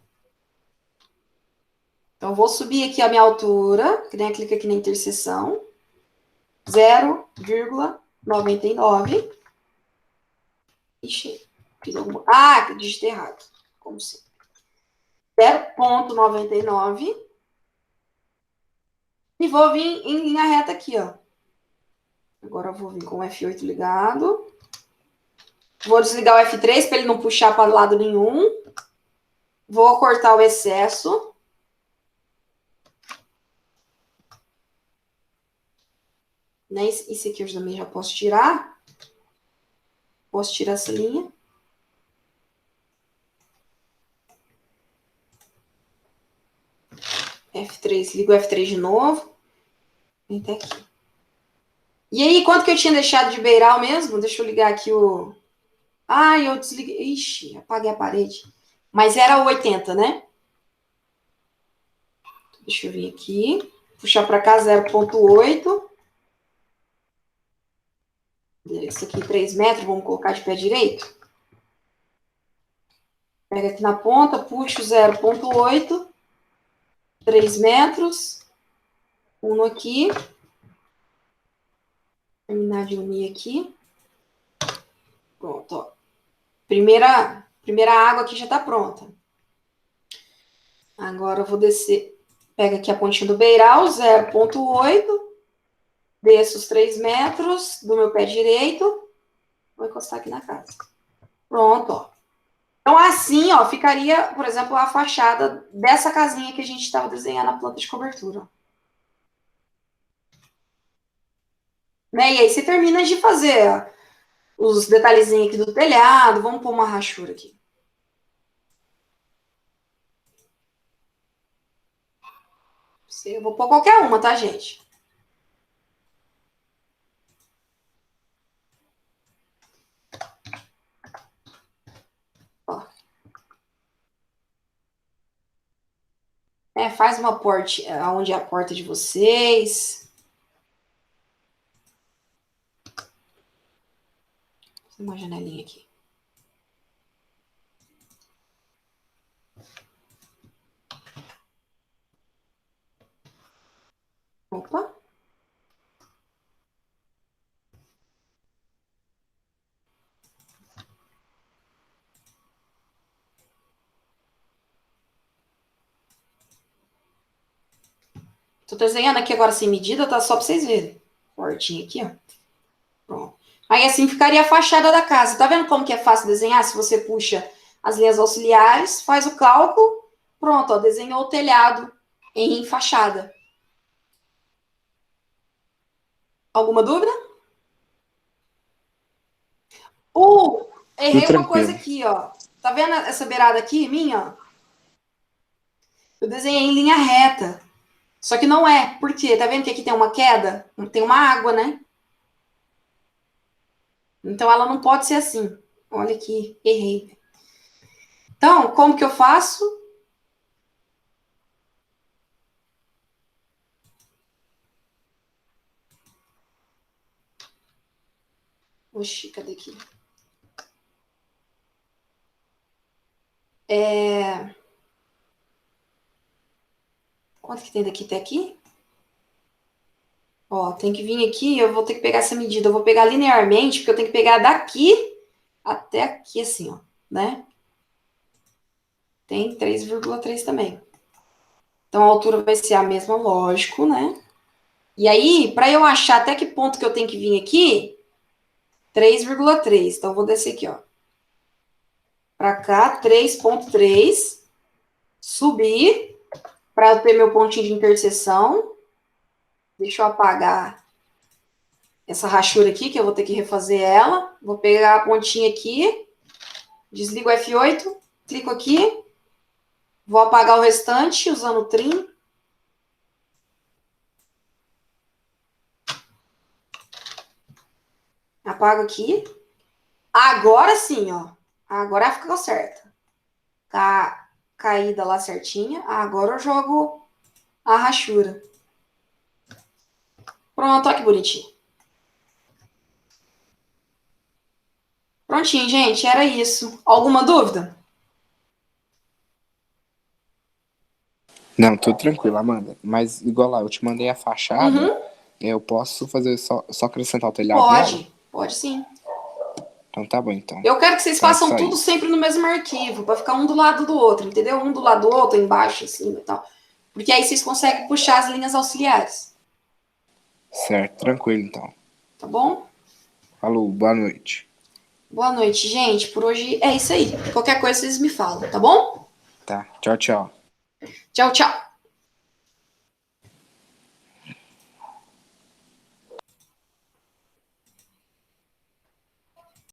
Então, vou subir aqui a minha altura. Clica aqui na interseção. 0,99. Ixi, fiz alguma... Ah, digitei errado. Como sempre. 0,99. E vou vir em linha reta aqui, ó. Agora eu vou vir com o F8 ligado. Vou desligar o F3 para ele não puxar para lado nenhum. Vou cortar o excesso. Né? Esse aqui eu também já posso tirar. Posso tirar essa linha. F3, ligo o F3 de novo. Vem até aqui. E aí, quanto que eu tinha deixado de beiral mesmo? Deixa eu ligar aqui o... Ah, eu desliguei. Ixi, apaguei a parede. Mas era o 80, né? Deixa eu vir aqui. Puxar para cá 0,8. Isso aqui 3 metros. Vamos colocar de pé direito. Pega aqui na ponta, puxo 0,8. 3 metros. Uno aqui. Terminar de unir aqui. Pronto, ó. Primeira água aqui já tá pronta. Agora eu vou descer. Pega aqui a pontinha do beiral, 0,8. Desço os 3 metros do meu pé direito. Vou encostar aqui na casa. Pronto, ó. Então, assim, ó, ficaria, por exemplo, a fachada dessa casinha que a gente estava desenhando na planta de cobertura. Né? E aí você termina de fazer ó, os detalhezinhos aqui do telhado. Vamos pôr uma rachura aqui. Eu vou pôr qualquer uma, tá, gente? Ó. Faz uma porta onde é a porta de vocês. Uma janelinha aqui. Opa. Tô desenhando aqui agora sem medida, tá? Só pra vocês verem. Portinha aqui, ó. Pronto. Aí assim ficaria a fachada da casa. Tá vendo como que é fácil desenhar? Se você puxa as linhas auxiliares, faz o cálculo, pronto, ó, desenhou o telhado em fachada. Alguma dúvida? Errei uma coisa aqui, ó. Tá vendo essa beirada aqui, minha? Eu desenhei em linha reta. Só que não é. Por quê? Tá vendo que aqui tem uma queda? Tem uma água, né? Então ela não pode ser assim. Olha aqui, errei. Então, como que eu faço? Oxi, cadê aqui? Quanto que tem daqui até aqui? Ó, tem que vir aqui, eu vou ter que pegar essa medida. Eu vou pegar linearmente, porque eu tenho que pegar daqui até aqui, assim, ó, né? Tem 3,3 também. Então, a altura vai ser a mesma, lógico, né? E aí, para eu achar até que ponto que eu tenho que vir aqui, 3,3. Então, eu vou descer aqui, ó. Para cá, 3,3. Subir, para eu ter meu pontinho de interseção. Deixa eu apagar essa rachura aqui, que eu vou ter que refazer ela. Vou pegar a pontinha aqui, desligo o F8, clico aqui, vou apagar o restante usando o trim. Apago aqui. Agora sim, ó. Agora ficou certa. Tá caída lá certinha. Agora eu jogo a rachura. Pronto, olha que bonitinho. Prontinho, gente. Era isso. Alguma dúvida? Não, tudo tranquilo, Amanda. Mas igual lá, eu te mandei a fachada, Uhum. eu posso fazer só acrescentar o telhado nela? Pode sim. Então tá bom, então. Eu quero que vocês Então é façam só tudo isso. sempre no mesmo arquivo, para ficar um do lado do outro, entendeu? Um do lado do outro, embaixo, em cima e tal. Porque aí vocês conseguem puxar as linhas auxiliares. Certo, tranquilo, então. Tá bom? Falou, boa noite. Boa noite, gente. Por hoje é isso aí. Qualquer coisa vocês me falam, tá bom? Tá, tchau, tchau. Tchau, tchau.